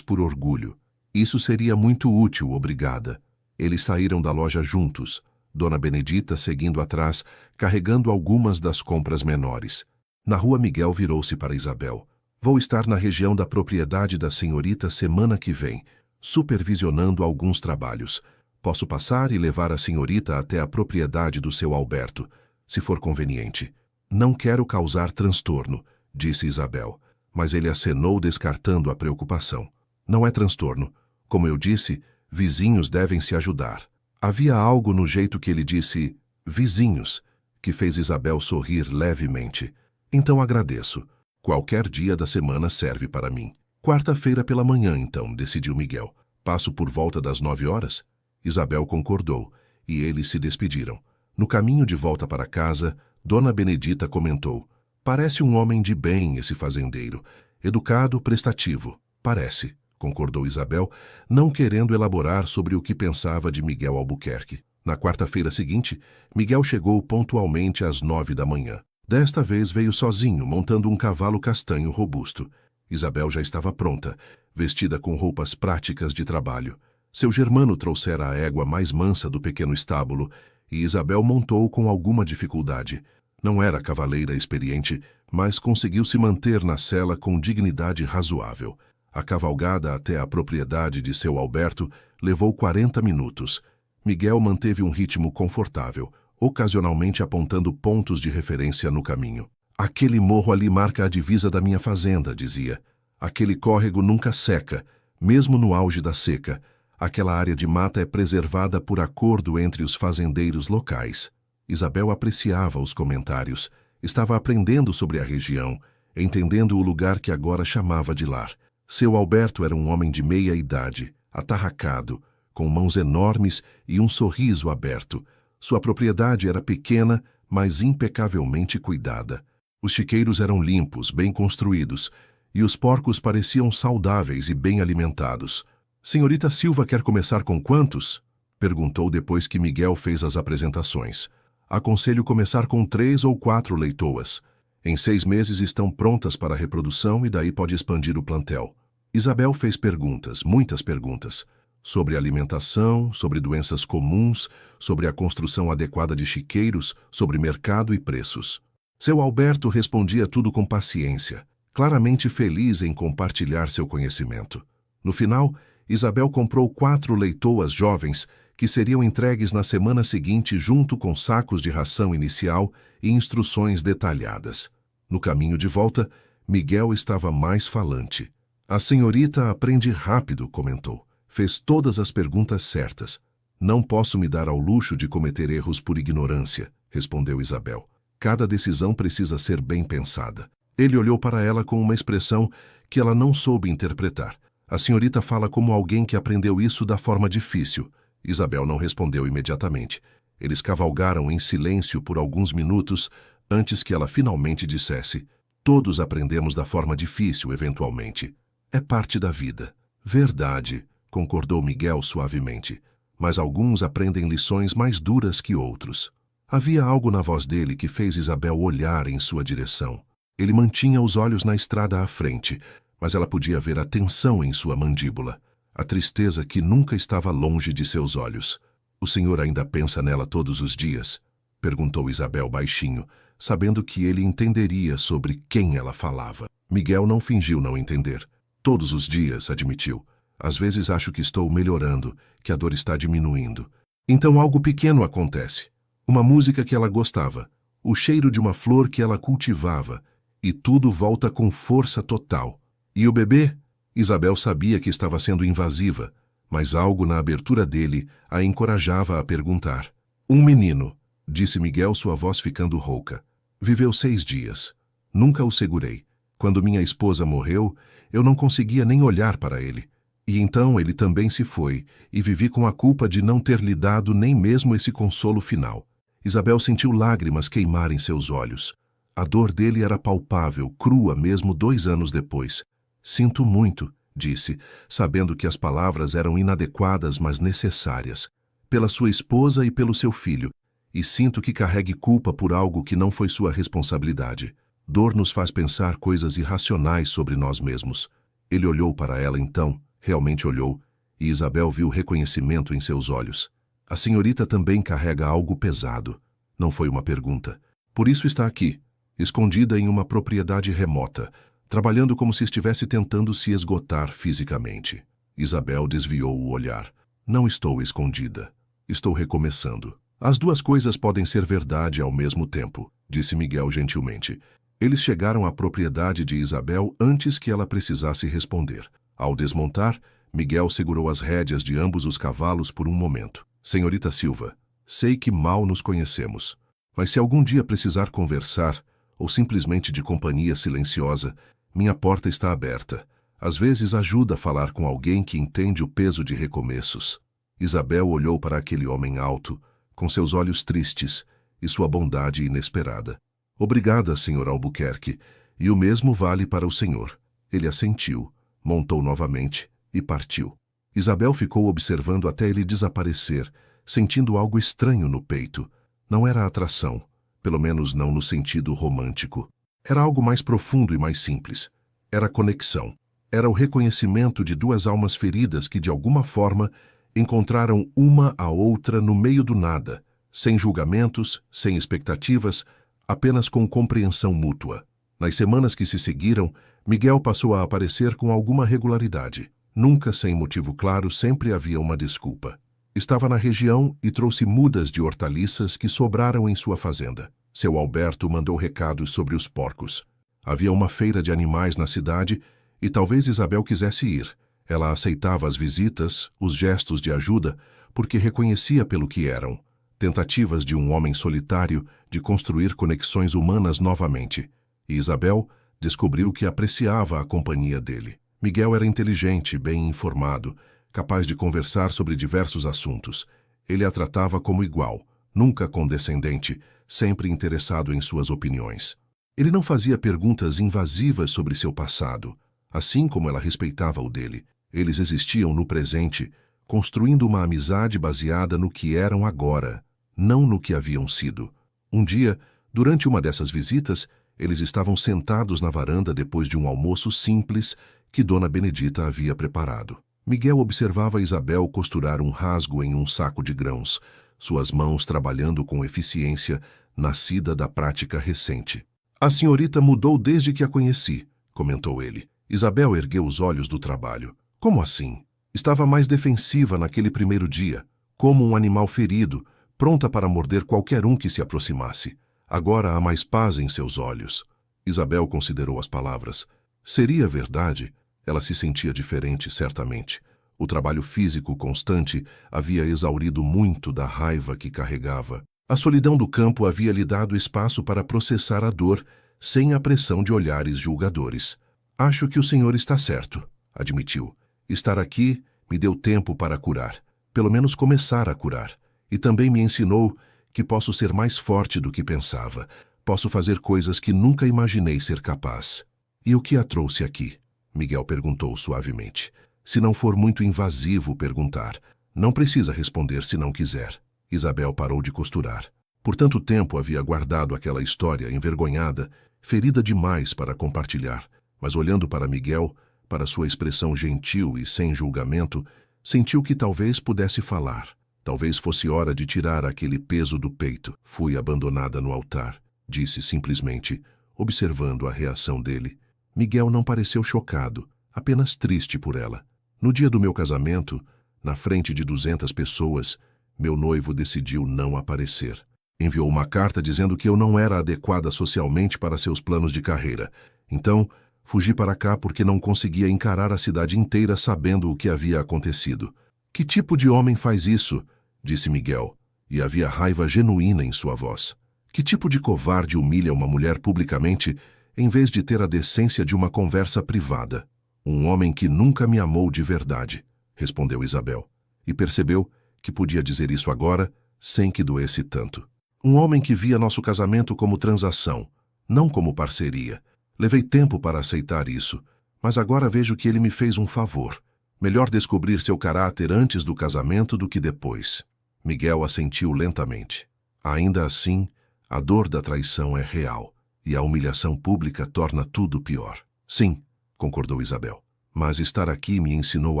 por orgulho. Isso seria muito útil, obrigada. Eles saíram da loja juntos, Dona Benedita seguindo atrás, carregando algumas das compras menores. Na rua, Miguel virou-se para Isabel. Vou estar na região da propriedade da senhorita semana que vem, supervisionando alguns trabalhos. Posso passar e levar a senhorita até a propriedade do seu Alberto, se for conveniente. Não quero causar transtorno, disse Isabel, mas ele acenou descartando a preocupação. Não é transtorno. Como eu disse, vizinhos devem se ajudar. Havia algo no jeito que ele disse vizinhos, que fez Isabel sorrir levemente. Então agradeço. Qualquer dia da semana serve para mim. Quarta-feira pela manhã, então, decidiu Miguel. Passo por volta das 9 horas? Isabel concordou, e eles se despediram. No caminho de volta para casa, Dona Benedita comentou: parece um homem de bem esse fazendeiro. Educado, prestativo. Parece, concordou Isabel, não querendo elaborar sobre o que pensava de Miguel Albuquerque. Na quarta-feira seguinte, Miguel chegou pontualmente às 9 da manhã. Desta vez veio sozinho, montando um cavalo castanho robusto. Isabel já estava pronta, vestida com roupas práticas de trabalho. Seu germano trouxera a égua mais mansa do pequeno estábulo, e Isabel montou com alguma dificuldade. Não era cavaleira experiente, mas conseguiu se manter na sela com dignidade razoável. A cavalgada até a propriedade de seu Alberto levou 40 minutos. Miguel manteve um ritmo confortável, ocasionalmente apontando pontos de referência no caminho. Aquele morro ali marca a divisa da minha fazenda, dizia. Aquele córrego nunca seca, mesmo no auge da seca. Aquela área de mata é preservada por acordo entre os fazendeiros locais. Isabel apreciava os comentários. Estava aprendendo sobre a região, entendendo o lugar que agora chamava de lar. Seu Alberto era um homem de meia idade, atarracado, com mãos enormes e um sorriso aberto. Sua propriedade era pequena, mas impecavelmente cuidada. Os chiqueiros eram limpos, bem construídos, e os porcos pareciam saudáveis e bem alimentados. Senhorita Silva quer começar com quantos? Perguntou depois que Miguel fez as apresentações. Aconselho começar com 3 ou 4 leitoas. Em 6 meses estão prontas para a reprodução e daí pode expandir o plantel. Isabel fez perguntas, muitas perguntas, sobre alimentação, sobre doenças comuns, sobre a construção adequada de chiqueiros, sobre mercado e preços. Seu Alberto respondia tudo com paciência, claramente feliz em compartilhar seu conhecimento. No final, Isabel comprou 4 leitoas jovens que seriam entregues na semana seguinte junto com sacos de ração inicial e instruções detalhadas. No caminho de volta, Miguel estava mais falante. A senhorita aprende rápido, comentou. Fez todas as perguntas certas. Não posso me dar ao luxo de cometer erros por ignorância, respondeu Isabel. Cada decisão precisa ser bem pensada. Ele olhou para ela com uma expressão que ela não soube interpretar. A senhorita fala como alguém que aprendeu isso da forma difícil. Isabel não respondeu imediatamente. Eles cavalgaram em silêncio por alguns minutos antes que ela finalmente dissesse: todos aprendemos da forma difícil, eventualmente. É parte da vida. Verdade, concordou Miguel suavemente. Mas alguns aprendem lições mais duras que outros. Havia algo na voz dele que fez Isabel olhar em sua direção. Ele mantinha os olhos na estrada à frente, mas ela podia ver a tensão em sua mandíbula, a tristeza que nunca estava longe de seus olhos. O senhor ainda pensa nela todos os dias? Perguntou Isabel baixinho, sabendo que ele entenderia sobre quem ela falava. Miguel não fingiu não entender. Todos os dias, admitiu. Às vezes acho que estou melhorando, que a dor está diminuindo. Então algo pequeno acontece. Uma música que ela gostava, o cheiro de uma flor que ela cultivava, e tudo volta com força total. E o bebê? Isabel sabia que estava sendo invasiva, mas algo na abertura dele a encorajava a perguntar. Um menino, disse Miguel, sua voz ficando rouca. Viveu 6 dias. Nunca o segurei. Quando minha esposa morreu, eu não conseguia nem olhar para ele. E então ele também se foi, e vivi com a culpa de não ter lhe dado nem mesmo esse consolo final. Isabel sentiu lágrimas queimarem seus olhos. A dor dele era palpável, crua mesmo 2 anos depois. Sinto muito, disse, sabendo que as palavras eram inadequadas, mas necessárias. pela sua esposa e pelo seu filho, e sinto que carregue culpa por algo que não foi sua responsabilidade. Dor nos faz pensar coisas irracionais sobre nós mesmos. Ele olhou para ela então, realmente olhou, e Isabel viu reconhecimento em seus olhos. A senhorita também carrega algo pesado. Não foi uma pergunta. Por isso está aqui, escondida em uma propriedade remota, trabalhando como se estivesse tentando se esgotar fisicamente. Isabel desviou o olhar. Não estou escondida. Estou recomeçando. As duas coisas podem ser verdade ao mesmo tempo, disse Miguel gentilmente. Eles chegaram à propriedade de Isabel antes que ela precisasse responder. Ao desmontar, Miguel segurou as rédeas de ambos os cavalos por um momento. Senhorita Silva, sei que mal nos conhecemos, mas se algum dia precisar conversar, ou simplesmente de companhia silenciosa, minha porta está aberta. Às vezes ajuda a falar com alguém que entende o peso de recomeços. Isabel olhou para aquele homem alto, com seus olhos tristes e sua bondade inesperada. Obrigada, Sr. Albuquerque, e o mesmo vale para o senhor. Ele assentiu, montou novamente e partiu. Isabel ficou observando até ele desaparecer, sentindo algo estranho no peito. Não era atração, pelo menos não no sentido romântico. Era algo mais profundo e mais simples. Era conexão. Era o reconhecimento de duas almas feridas que, de alguma forma, encontraram uma a outra no meio do nada, sem julgamentos, sem expectativas, apenas com compreensão mútua. Nas semanas que se seguiram, Miguel passou a aparecer com alguma regularidade. Nunca sem motivo claro, sempre havia uma desculpa. Estava na região e trouxe mudas de hortaliças que sobraram em sua fazenda. Seu Alberto mandou recados sobre os porcos. Havia uma feira de animais na cidade e talvez Isabel quisesse ir. Ela aceitava as visitas, os gestos de ajuda, porque reconhecia pelo que eram. Tentativas de um homem solitário de construir conexões humanas novamente. E Isabel descobriu que apreciava a companhia dele. Miguel era inteligente, bem informado, capaz de conversar sobre diversos assuntos. Ele a tratava como igual, nunca condescendente, sempre interessado em suas opiniões. Ele não fazia perguntas invasivas sobre seu passado, assim como ela respeitava o dele. Eles existiam no presente, construindo uma amizade baseada no que eram agora, não no que haviam sido. Um dia, durante uma dessas visitas, eles estavam sentados na varanda depois de um almoço simples que Dona Benedita havia preparado. Miguel observava Isabel costurar um rasgo em um saco de grãos, suas mãos trabalhando com eficiência, nascida da prática recente. A senhorita mudou desde que a conheci, comentou ele. Isabel ergueu os olhos do trabalho. Como assim? Estava mais defensiva naquele primeiro dia, como um animal ferido, pronta para morder qualquer um que se aproximasse. Agora há mais paz em seus olhos. Isabel considerou as palavras. Seria verdade? Ela se sentia diferente, certamente. O trabalho físico constante havia exaurido muito da raiva que carregava. A solidão do campo havia lhe dado espaço para processar a dor, sem a pressão de olhares julgadores. Acho que o senhor está certo, admitiu. Estar aqui me deu tempo para curar, pelo menos começar a curar. E também me ensinou que posso ser mais forte do que pensava. Posso fazer coisas que nunca imaginei ser capaz. E o que a trouxe aqui? Miguel perguntou suavemente. Se não for muito invasivo perguntar, não precisa responder se não quiser. Isabel parou de costurar. Por tanto tempo havia guardado aquela história envergonhada, ferida demais para compartilhar. Mas olhando para Miguel, para sua expressão gentil e sem julgamento, sentiu que talvez pudesse falar. Talvez fosse hora de tirar aquele peso do peito. Fui abandonada no altar, disse simplesmente, observando a reação dele. Miguel não pareceu chocado, apenas triste por ela. No dia do meu casamento, na frente de 200 pessoas, meu noivo decidiu não aparecer. Enviou uma carta dizendo que eu não era adequada socialmente para seus planos de carreira. Então, fugi para cá porque não conseguia encarar a cidade inteira sabendo o que havia acontecido. Que tipo de homem faz isso? Disse Miguel, e havia raiva genuína em sua voz. Que tipo de covarde humilha uma mulher publicamente em vez de ter a decência de uma conversa privada? Um homem que nunca me amou de verdade, respondeu Isabel, e percebeu que podia dizer isso agora sem que doesse tanto. Um homem que via nosso casamento como transação, não como parceria. Levei tempo para aceitar isso, mas agora vejo que ele me fez um favor. Melhor descobrir seu caráter antes do casamento do que depois. Miguel assentiu lentamente. Ainda assim, a dor da traição é real, e a humilhação pública torna tudo pior. Sim, concordou Isabel. Mas estar aqui me ensinou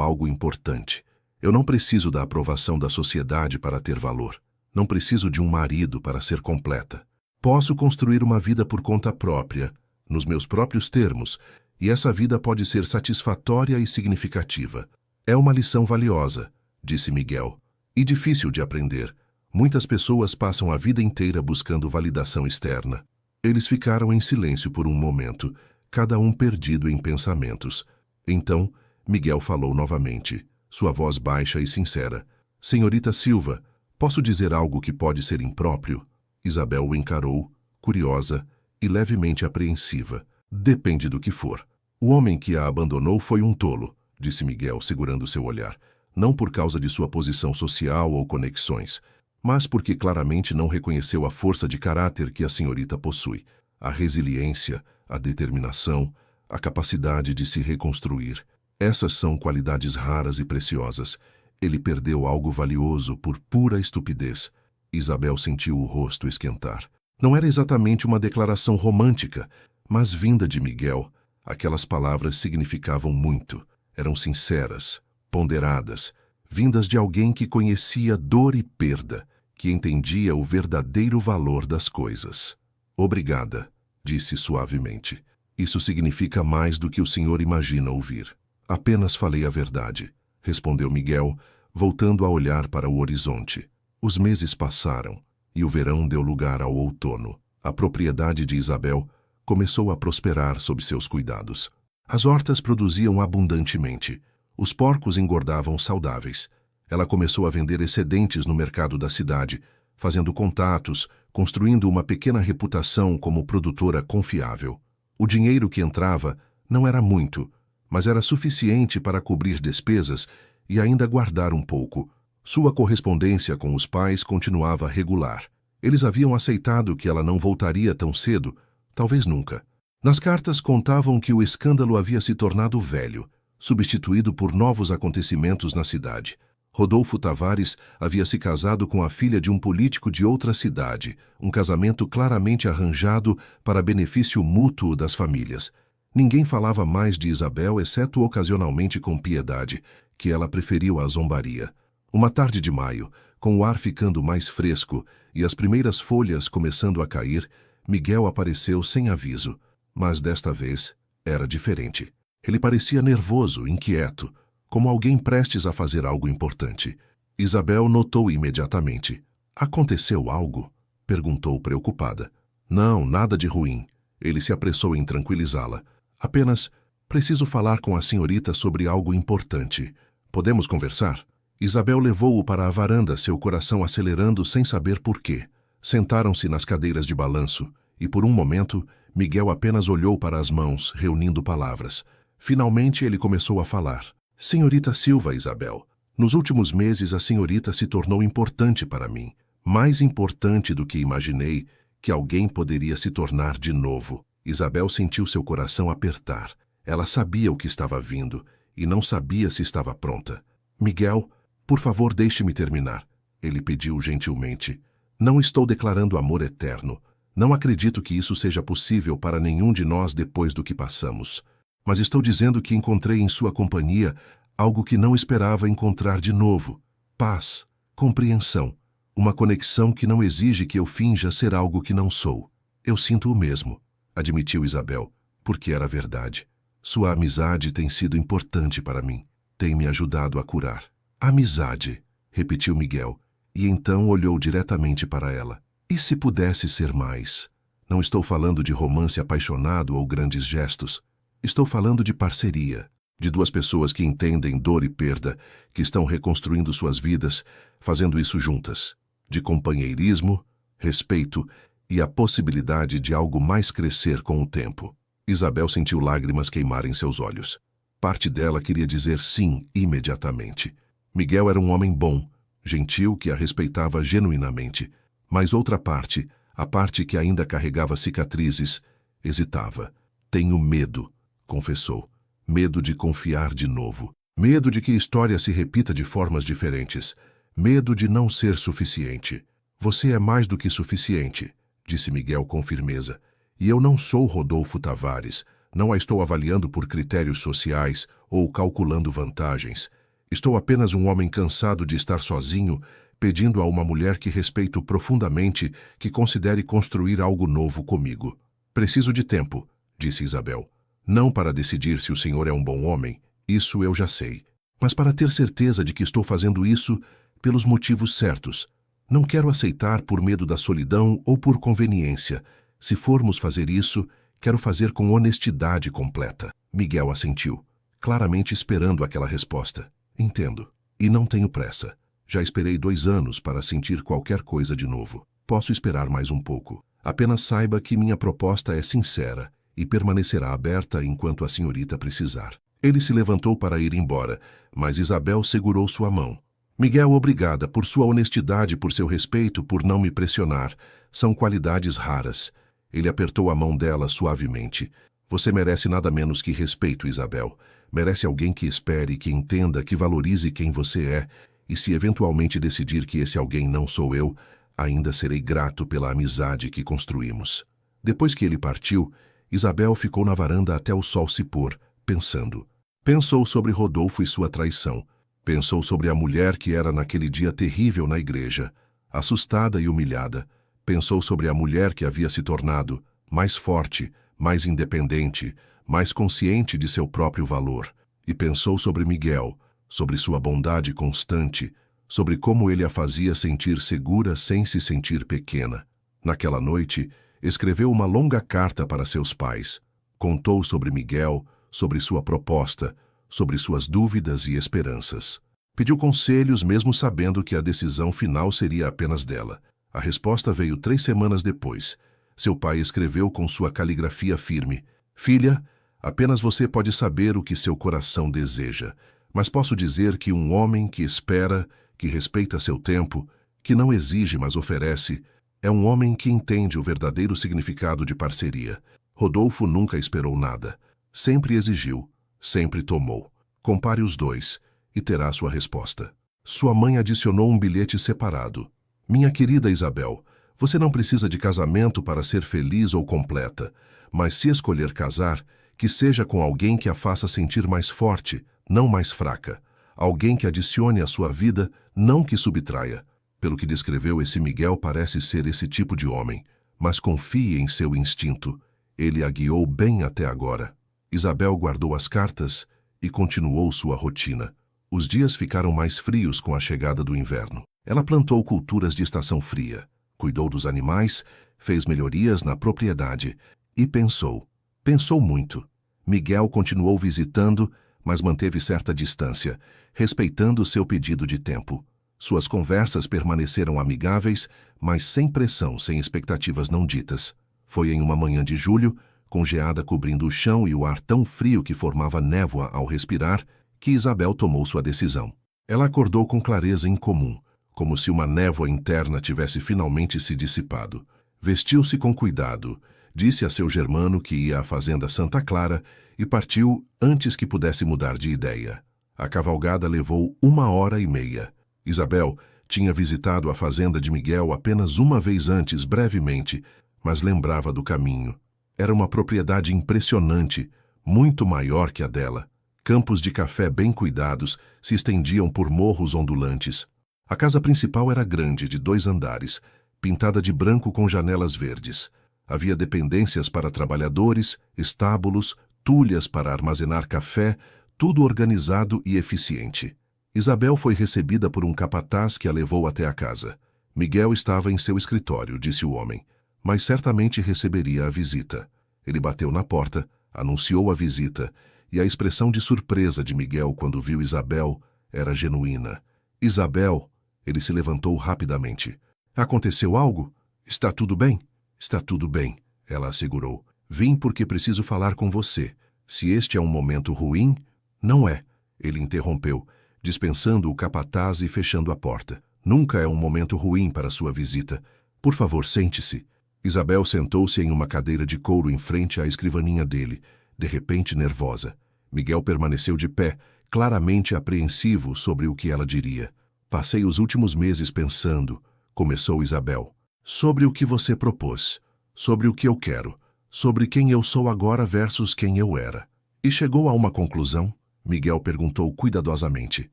algo importante. Eu não preciso da aprovação da sociedade para ter valor. Não preciso de um marido para ser completa. Posso construir uma vida por conta própria, nos meus próprios termos, e essa vida pode ser satisfatória e significativa. É uma lição valiosa, disse Miguel, e difícil de aprender. Muitas pessoas passam a vida inteira buscando validação externa. Eles ficaram em silêncio por um momento, cada um perdido em pensamentos. Então, Miguel falou novamente, sua voz baixa e sincera. Senhorita Silva, posso dizer algo que pode ser impróprio? Isabel o encarou, curiosa e levemente apreensiva. Depende do que for. O homem que a abandonou foi um tolo, disse Miguel, segurando seu olhar, não por causa de sua posição social ou conexões, mas porque claramente não reconheceu a força de caráter que a senhorita possui, a resiliência, a determinação, a capacidade de se reconstruir. Essas são qualidades raras e preciosas. Ele perdeu algo valioso por pura estupidez. Isabel sentiu o rosto esquentar. Não era exatamente uma declaração romântica, mas vinda de Miguel, aquelas palavras significavam muito. Eram sinceras, ponderadas, vindas de alguém que conhecia dor e perda, que entendia o verdadeiro valor das coisas. Obrigada, disse suavemente. Isso significa mais do que o senhor imagina ouvir. Apenas falei a verdade, respondeu Miguel, voltando a olhar para o horizonte. Os meses passaram, e o verão deu lugar ao outono. A propriedade de Isabel começou a prosperar sob seus cuidados. As hortas produziam abundantemente. Os porcos engordavam saudáveis. Ela começou a vender excedentes no mercado da cidade, fazendo contatos, construindo uma pequena reputação como produtora confiável. O dinheiro que entrava não era muito, mas era suficiente para cobrir despesas e ainda guardar um pouco. Sua correspondência com os pais continuava regular. Eles haviam aceitado que ela não voltaria tão cedo, talvez nunca. Nas cartas contavam que o escândalo havia se tornado velho, substituído por novos acontecimentos na cidade. Rodolfo Tavares havia se casado com a filha de um político de outra cidade, um casamento claramente arranjado para benefício mútuo das famílias. Ninguém falava mais de Isabel, exceto ocasionalmente com Piedade, que ela preferiu à zombaria. Uma tarde de maio, com o ar ficando mais fresco e as primeiras folhas começando a cair, Miguel apareceu sem aviso, mas desta vez era diferente. Ele parecia nervoso, inquieto, como alguém prestes a fazer algo importante. Isabel notou imediatamente. Aconteceu algo? Perguntou preocupada. Não, nada de ruim. Ele se apressou em tranquilizá-la. Apenas, preciso falar com a senhorita sobre algo importante. Podemos conversar? Isabel levou-o para a varanda, seu coração acelerando sem saber por quê. Sentaram-se nas cadeiras de balanço, e por um momento, Miguel apenas olhou para as mãos, reunindo palavras. Finalmente ele começou a falar. Senhorita Silva, Isabel, nos últimos meses a senhorita se tornou importante para mim. Mais importante do que imaginei que alguém poderia se tornar de novo. Isabel sentiu seu coração apertar. Ela sabia o que estava vindo e não sabia se estava pronta. Miguel, por favor, deixe-me terminar. Ele pediu gentilmente. Não estou declarando amor eterno. Não acredito que isso seja possível para nenhum de nós depois do que passamos. Mas estou dizendo que encontrei em sua companhia algo que não esperava encontrar de novo. Paz, compreensão, uma conexão que não exige que eu finja ser algo que não sou. Eu sinto o mesmo, admitiu Isabel, porque era verdade. Sua amizade tem sido importante para mim. Tem me ajudado a curar. Amizade, repetiu Miguel, e então olhou diretamente para ela. E se pudesse ser mais? Não estou falando de romance apaixonado ou grandes gestos. Estou falando de parceria, de duas pessoas que entendem dor e perda, que estão reconstruindo suas vidas, fazendo isso juntas. De companheirismo, respeito e a possibilidade de algo mais crescer com o tempo. Isabel sentiu lágrimas queimarem seus olhos. Parte dela queria dizer sim imediatamente. Miguel era um homem bom, gentil, que a respeitava genuinamente. Mas outra parte, a parte que ainda carregava cicatrizes, hesitava. Tenho medo, confessou. Medo de confiar de novo. Medo de que a história se repita de formas diferentes. Medo de não ser suficiente. Você é mais do que suficiente, disse Miguel com firmeza. E eu não sou Rodolfo Tavares. Não a estou avaliando por critérios sociais ou calculando vantagens. Estou apenas um homem cansado de estar sozinho, pedindo a uma mulher que respeito profundamente que considere construir algo novo comigo. Preciso de tempo, disse Isabel. Não para decidir se o senhor é um bom homem, isso eu já sei, mas para ter certeza de que estou fazendo isso pelos motivos certos. Não quero aceitar por medo da solidão ou por conveniência. Se formos fazer isso, quero fazer com honestidade completa. Miguel assentiu, claramente esperando aquela resposta. Entendo. E não tenho pressa. Já esperei 2 anos para sentir qualquer coisa de novo. Posso esperar mais um pouco. Apenas saiba que minha proposta é sincera e permanecerá aberta enquanto a senhorita precisar. Ele se levantou para ir embora, mas Isabel segurou sua mão. Miguel, obrigada por sua honestidade, por seu respeito, por não me pressionar. São qualidades raras. Ele apertou a mão dela suavemente. Você merece nada menos que respeito, Isabel. Merece alguém que espere, que entenda, que valorize quem você é. E se eventualmente decidir que esse alguém não sou eu, ainda serei grato pela amizade que construímos. Depois que ele partiu, Isabel ficou na varanda até o sol se pôr, pensando. Pensou sobre Rodolfo e sua traição. Pensou sobre a mulher que era naquele dia terrível na igreja, assustada e humilhada. Pensou sobre a mulher que havia se tornado mais forte, mais independente, mais consciente de seu próprio valor. E pensou sobre Miguel, sobre sua bondade constante, sobre como ele a fazia sentir segura sem se sentir pequena. Naquela noite, escreveu uma longa carta para seus pais. Contou sobre Miguel, sobre sua proposta, sobre suas dúvidas e esperanças. Pediu conselhos mesmo sabendo que a decisão final seria apenas dela. A resposta veio 3 semanas depois. Seu pai escreveu com sua caligrafia firme. Filha, apenas você pode saber o que seu coração deseja. Mas posso dizer que um homem que espera, que respeita seu tempo, que não exige mas oferece, é um homem que entende o verdadeiro significado de parceria. Rodolfo nunca esperou nada. Sempre exigiu, sempre tomou. Compare os dois e terá sua resposta. Sua mãe adicionou um bilhete separado. Minha querida Isabel, você não precisa de casamento para ser feliz ou completa, mas se escolher casar, que seja com alguém que a faça sentir mais forte, não mais fraca. Alguém que adicione à sua vida, não que subtraia. Pelo que descreveu, esse Miguel parece ser esse tipo de homem, mas confie em seu instinto. Ele a guiou bem até agora. Isabel guardou as cartas e continuou sua rotina. Os dias ficaram mais frios com a chegada do inverno. Ela plantou culturas de estação fria, cuidou dos animais, fez melhorias na propriedade e pensou. Pensou muito. Miguel continuou visitando, mas manteve certa distância, respeitando seu pedido de tempo. Suas conversas permaneceram amigáveis, mas sem pressão, sem expectativas não ditas. Foi em uma manhã de julho, com geada cobrindo o chão e o ar tão frio que formava névoa ao respirar, que Isabel tomou sua decisão. Ela acordou com clareza incomum, como se uma névoa interna tivesse finalmente se dissipado. Vestiu-se com cuidado, disse a seu germano que ia à fazenda Santa Clara e partiu antes que pudesse mudar de ideia. A cavalgada levou 1h30. Isabel tinha visitado a fazenda de Miguel apenas uma vez antes, brevemente, mas lembrava do caminho. Era uma propriedade impressionante, muito maior que a dela. Campos de café bem cuidados se estendiam por morros ondulantes. A casa principal era grande, de 2 andares, pintada de branco com janelas verdes. Havia dependências para trabalhadores, estábulos, tulhas para armazenar café, tudo organizado e eficiente. Isabel foi recebida por um capataz que a levou até a casa. Miguel estava em seu escritório, disse o homem, mas certamente receberia a visita. Ele bateu na porta, anunciou a visita, e a expressão de surpresa de Miguel quando viu Isabel era genuína. Isabel, ele se levantou rapidamente. Aconteceu algo? Está tudo bem? Está tudo bem, ela assegurou. Vim porque preciso falar com você. Se este é um momento ruim, não é. Ele interrompeu, dispensando o capataz e fechando a porta. Nunca é um momento ruim para sua visita. Por favor, sente-se. Isabel sentou-se em uma cadeira de couro em frente à escrivaninha dele, de repente nervosa. Miguel permaneceu de pé, claramente apreensivo sobre o que ela diria. Passei os últimos meses pensando, começou Isabel, sobre o que você propôs, sobre o que eu quero, sobre quem eu sou agora versus quem eu era. E chegou a uma conclusão? Miguel perguntou cuidadosamente.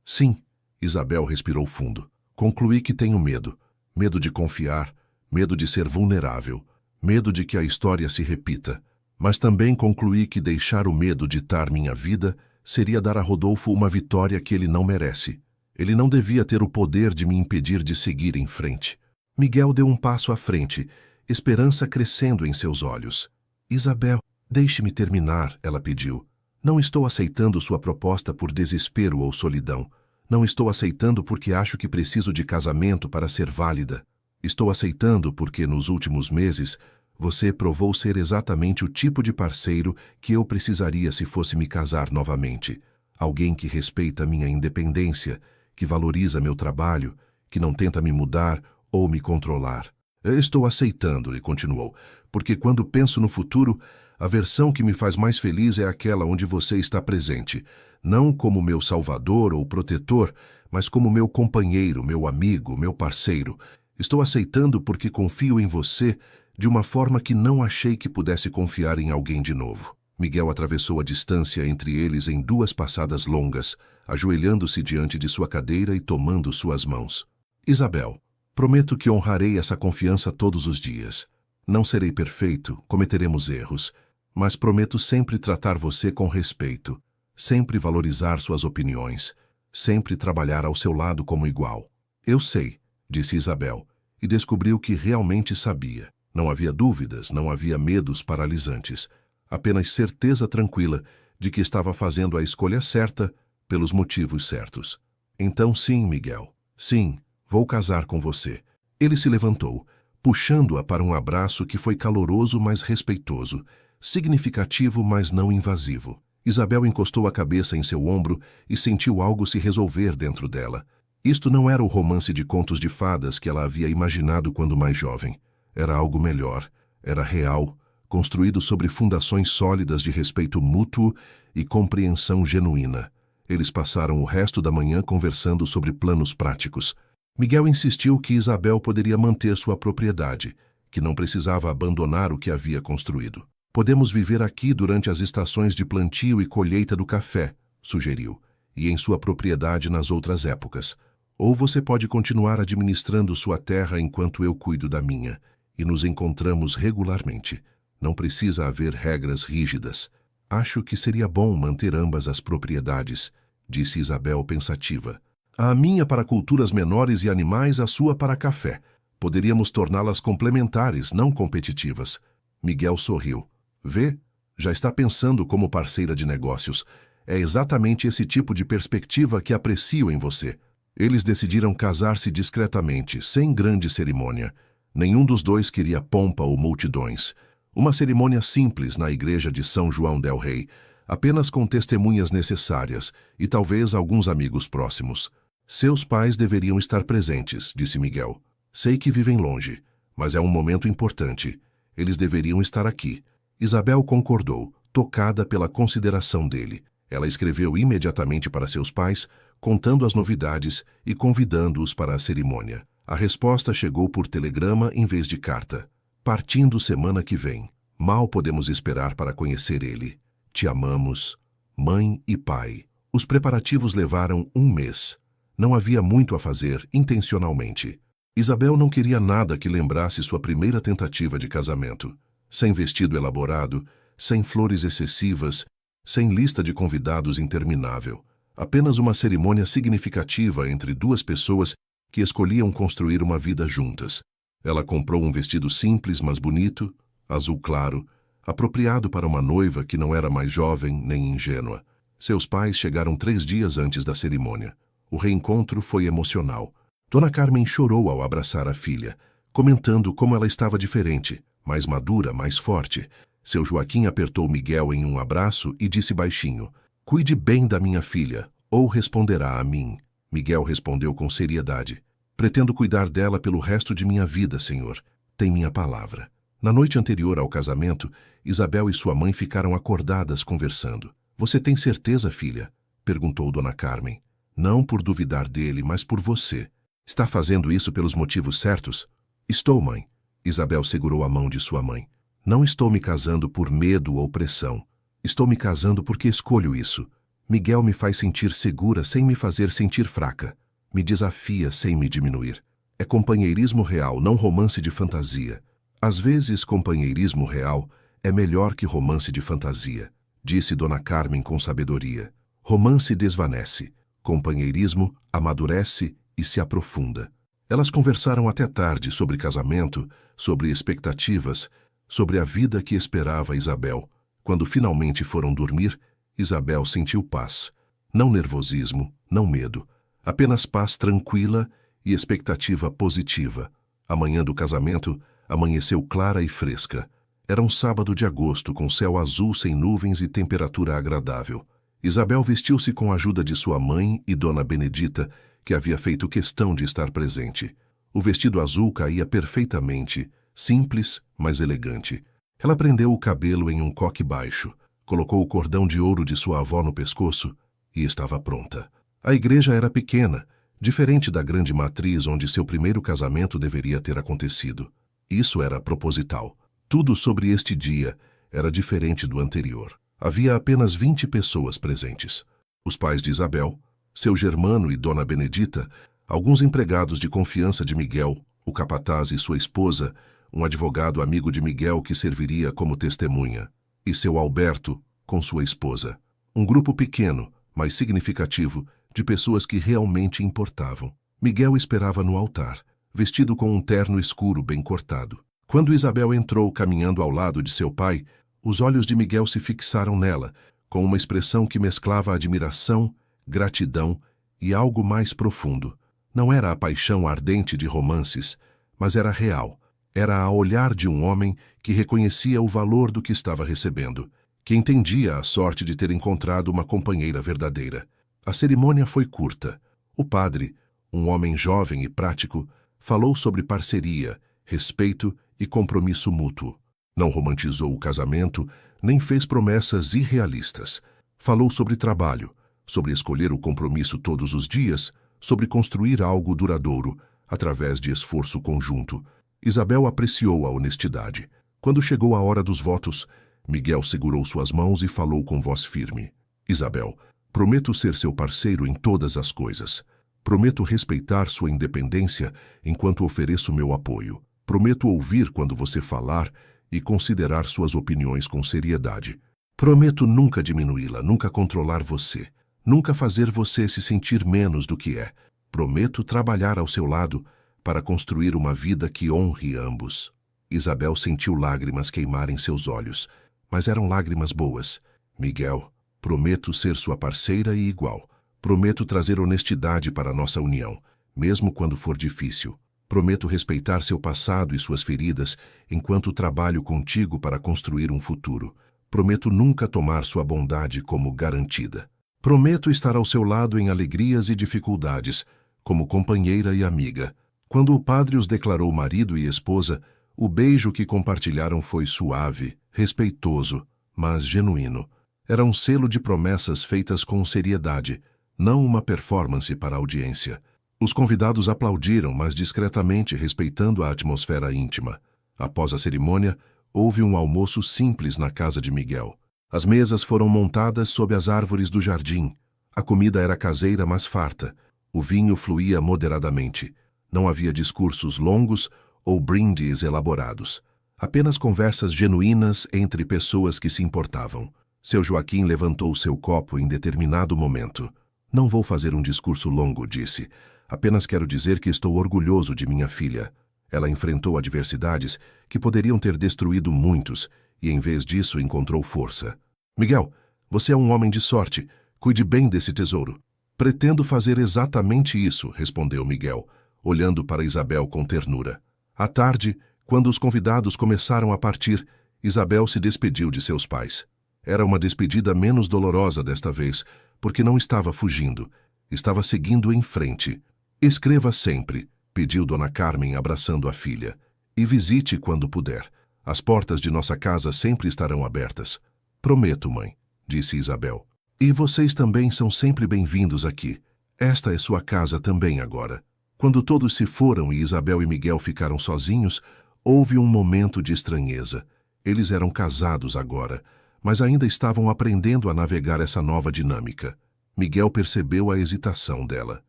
Sim, Isabel respirou fundo. Concluí que tenho medo. Medo de confiar, medo de ser vulnerável, medo de que a história se repita. Mas também concluí que deixar o medo ditar minha vida seria dar a Rodolfo uma vitória que ele não merece. Ele não devia ter o poder de me impedir de seguir em frente. Miguel deu um passo à frente, esperança crescendo em seus olhos. Isabel, deixe-me terminar, ela pediu. Não estou aceitando sua proposta por desespero ou solidão. Não estou aceitando porque acho que preciso de casamento para ser válida. Estou aceitando porque, nos últimos meses, você provou ser exatamente o tipo de parceiro que eu precisaria se fosse me casar novamente. Alguém que respeita minha independência, que valoriza meu trabalho, que não tenta me mudar ou me controlar. Eu estou aceitando, ele continuou, porque quando penso no futuro, a versão que me faz mais feliz é aquela onde você está presente, não como meu salvador ou protetor, mas como meu companheiro, meu amigo, meu parceiro. Estou aceitando porque confio em você de uma forma que não achei que pudesse confiar em alguém de novo. Miguel atravessou a distância entre eles em 2 passadas longas, ajoelhando-se diante de sua cadeira e tomando suas mãos. Isabel, prometo que honrarei essa confiança todos os dias. Não serei perfeito, cometeremos erros, mas prometo sempre tratar você com respeito, sempre valorizar suas opiniões, sempre trabalhar ao seu lado como igual. Eu sei, disse Isabel, e descobriu que realmente sabia. Não havia dúvidas, não havia medos paralisantes, apenas certeza tranquila de que estava fazendo a escolha certa pelos motivos certos. Então sim, Miguel, sim, vou casar com você. Ele se levantou, puxando-a para um abraço que foi caloroso, mas respeitoso, significativo, mas não invasivo. Isabel encostou a cabeça em seu ombro e sentiu algo se resolver dentro dela. Isto não era o romance de contos de fadas que ela havia imaginado quando mais jovem. Era algo melhor, era real, construído sobre fundações sólidas de respeito mútuo e compreensão genuína. Eles passaram o resto da manhã conversando sobre planos práticos. Miguel insistiu que Isabel poderia manter sua propriedade, que não precisava abandonar o que havia construído. Podemos viver aqui durante as estações de plantio e colheita do café, sugeriu, e em sua propriedade nas outras épocas. Ou você pode continuar administrando sua terra enquanto eu cuido da minha, e nos encontramos regularmente. Não precisa haver regras rígidas. Acho que seria bom manter ambas as propriedades, disse Isabel pensativa. A minha para culturas menores e animais, a sua para café. Poderíamos torná-las complementares, não competitivas. Miguel sorriu. Vê? Já está pensando como parceira de negócios. É exatamente esse tipo de perspectiva que aprecio em você. Eles decidiram casar-se discretamente, sem grande cerimônia. Nenhum dos dois queria pompa ou multidões. Uma cerimônia simples na igreja de São João del Rei, apenas com testemunhas necessárias e talvez alguns amigos próximos. Seus pais deveriam estar presentes, disse Miguel. Sei que vivem longe, mas é um momento importante. Eles deveriam estar aqui. Isabel concordou, tocada pela consideração dele. Ela escreveu imediatamente para seus pais, contando as novidades e convidando-os para a cerimônia. A resposta chegou por telegrama em vez de carta. Partindo semana que vem. Mal podemos esperar para conhecer ele. Te amamos, mãe e pai. Os preparativos levaram 1 mês. Não havia muito a fazer, intencionalmente. Isabel não queria nada que lembrasse sua primeira tentativa de casamento. Sem vestido elaborado, sem flores excessivas, sem lista de convidados interminável. Apenas uma cerimônia significativa entre 2 pessoas que escolhiam construir uma vida juntas. Ela comprou um vestido simples, mas bonito, azul claro, apropriado para uma noiva que não era mais jovem nem ingênua. Seus pais chegaram 3 dias antes da cerimônia. O reencontro foi emocional. Dona Carmen chorou ao abraçar a filha, comentando como ela estava diferente, mais madura, mais forte. Seu Joaquim apertou Miguel em um abraço e disse baixinho, «Cuide bem da minha filha, ou responderá a mim». Miguel respondeu com seriedade, «Pretendo cuidar dela pelo resto de minha vida, senhor. Tem minha palavra». Na noite anterior ao casamento, Isabel e sua mãe ficaram acordadas conversando. «Você tem certeza, filha?» perguntou Dona Carmen. Não por duvidar dele, mas por você. Está fazendo isso pelos motivos certos? Estou, mãe. Isabel segurou a mão de sua mãe. Não estou me casando por medo ou pressão. Estou me casando porque escolho isso. Miguel me faz sentir segura sem me fazer sentir fraca. Me desafia sem me diminuir. É companheirismo real, não romance de fantasia. Às vezes, companheirismo real é melhor que romance de fantasia, disse Dona Carmen com sabedoria. Romance desvanece. Companheirismo amadurece e se aprofunda. Elas conversaram até tarde sobre casamento, sobre expectativas, sobre a vida que esperava Isabel. Quando finalmente foram dormir, Isabel sentiu paz. Não nervosismo, não medo. Apenas paz tranquila e expectativa positiva. A manhã do casamento amanheceu clara e fresca. Era um sábado de agosto com céu azul sem nuvens e temperatura agradável. Isabel vestiu-se com a ajuda de sua mãe e Dona Benedita, que havia feito questão de estar presente. O vestido azul caía perfeitamente, simples, mas elegante. Ela prendeu o cabelo em um coque baixo, colocou o cordão de ouro de sua avó no pescoço e estava pronta. A igreja era pequena, diferente da grande matriz onde seu primeiro casamento deveria ter acontecido. Isso era proposital. Tudo sobre este dia era diferente do anterior. Havia apenas 20 pessoas presentes. Os pais de Isabel, seu germano e Dona Benedita, alguns empregados de confiança de Miguel, o capataz e sua esposa, um advogado amigo de Miguel que serviria como testemunha, e seu Alberto com sua esposa. Um grupo pequeno, mas significativo, de pessoas que realmente importavam. Miguel esperava no altar, vestido com um terno escuro bem cortado. Quando Isabel entrou caminhando ao lado de seu pai, os olhos de Miguel se fixaram nela, com uma expressão que mesclava admiração, gratidão e algo mais profundo. Não era a paixão ardente de romances, mas era real. Era a olhar de um homem que reconhecia o valor do que estava recebendo, que entendia a sorte de ter encontrado uma companheira verdadeira. A cerimônia foi curta. O padre, um homem jovem e prático, falou sobre parceria, respeito e compromisso mútuo. Não romantizou o casamento, nem fez promessas irrealistas. Falou sobre trabalho, sobre escolher o compromisso todos os dias, sobre construir algo duradouro, através de esforço conjunto. Isabel apreciou a honestidade. Quando chegou a hora dos votos, Miguel segurou suas mãos e falou com voz firme. Isabel, prometo ser seu parceiro em todas as coisas. Prometo respeitar sua independência enquanto ofereço meu apoio. Prometo ouvir quando você falar e considerar suas opiniões com seriedade. Prometo nunca diminuí-la, nunca controlar você, nunca fazer você se sentir menos do que é. Prometo trabalhar ao seu lado para construir uma vida que honre ambos. Isabel sentiu lágrimas queimarem seus olhos, mas eram lágrimas boas. Miguel, prometo ser sua parceira e igual. Prometo trazer honestidade para nossa união, mesmo quando for difícil. Prometo respeitar seu passado e suas feridas enquanto trabalho contigo para construir um futuro. Prometo nunca tomar sua bondade como garantida. Prometo estar ao seu lado em alegrias e dificuldades, como companheira e amiga. Quando o padre os declarou marido e esposa, o beijo que compartilharam foi suave, respeitoso, mas genuíno. Era um selo de promessas feitas com seriedade, não uma performance para a audiência. Os convidados aplaudiram, mas discretamente, respeitando a atmosfera íntima. Após a cerimônia, houve um almoço simples na casa de Miguel. As mesas foram montadas sob as árvores do jardim. A comida era caseira, mas farta. O vinho fluía moderadamente. Não havia discursos longos ou brindes elaborados. Apenas conversas genuínas entre pessoas que se importavam. Seu Joaquim levantou seu copo em determinado momento. Não vou fazer um discurso longo, disse. Apenas quero dizer que estou orgulhoso de minha filha. Ela enfrentou adversidades que poderiam ter destruído muitos e, em vez disso, encontrou força. Miguel, você é um homem de sorte. Cuide bem desse tesouro. Pretendo fazer exatamente isso, respondeu Miguel, olhando para Isabel com ternura. À tarde, quando os convidados começaram a partir, Isabel se despediu de seus pais. Era uma despedida menos dolorosa desta vez, porque não estava fugindo. Estava seguindo em frente. Escreva sempre, pediu Dona Carmen abraçando a filha. E visite quando puder. As portas de nossa casa sempre estarão abertas. Prometo, mãe, disse Isabel. E vocês também são sempre bem-vindos aqui. Esta é sua casa também agora. Quando todos se foram e Isabel e Miguel ficaram sozinhos, houve um momento de estranheza. Eles eram casados agora, mas ainda estavam aprendendo a navegar essa nova dinâmica. Miguel percebeu a hesitação dela.